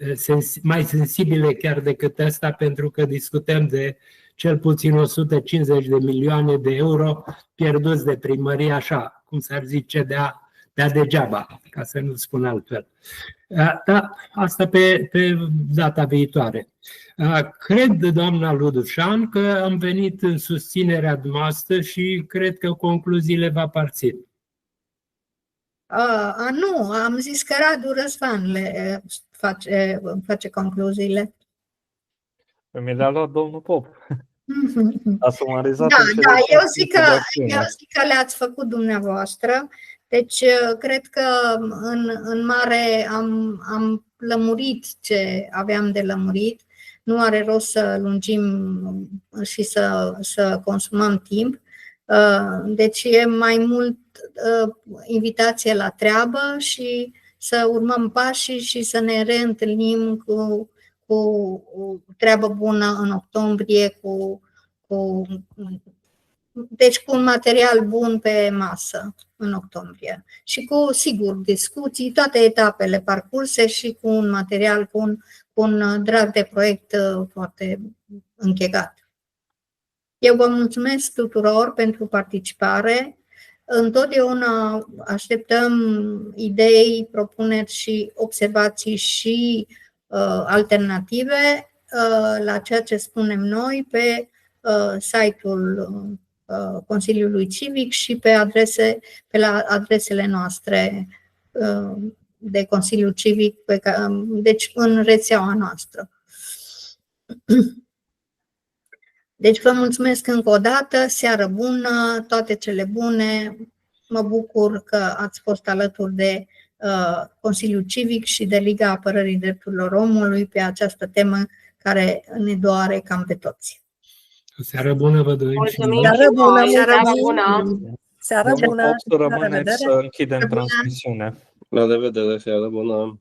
mai sensibile chiar decât ăsta, pentru că discutăm de cel puțin 150 de milioane de euro pierduți de primărie, așa, cum s-ar zice, de-a degeaba, ca să nu spun altfel. Da, asta pe data viitoare. Cred, doamna Ludușan, că am venit în susținerea dumneavoastră și cred că concluziile vă aparțin. Nu, am zis că Radu Răzvan le face concluziile. Mi le-a luat domnul Pop. A sumarizat. Da, eu zic că le-ați făcut dumneavoastră. Deci, cred că în mare am lămurit ce aveam de lămurit. Nu are rost să lungim și să consumăm timp. Deci e mai mult invitație la treabă și să urmăm pașii și să ne reîntâlnim cu treabă bună în octombrie, deci cu un material bun pe masă în octombrie și cu, sigur, discuții, toate etapele parcurse și cu un material, cu un drag de proiect foarte închegat. Eu vă mulțumesc tuturor pentru participare. Întotdeauna așteptăm idei, propuneri și observații și alternative la ceea ce spunem noi pe site-ul Consiliului Civic și pe la adresele noastre de Consiliul Civic, deci în rețeaua noastră. Deci vă mulțumesc încă o dată, seară bună, toate cele bune. Mă bucur că ați fost alături de Consiliul Civic și de Liga Apărării Drepturilor Omului pe această temă care ne doare cam pe toți. O seară bună vă dorim. Mulțumim Seară și bună, noi, seară mulțumim. bună! Seară Vă bună, rog să la rămâneți revedere! să închidem transmisiunea. La revedere, seară bună!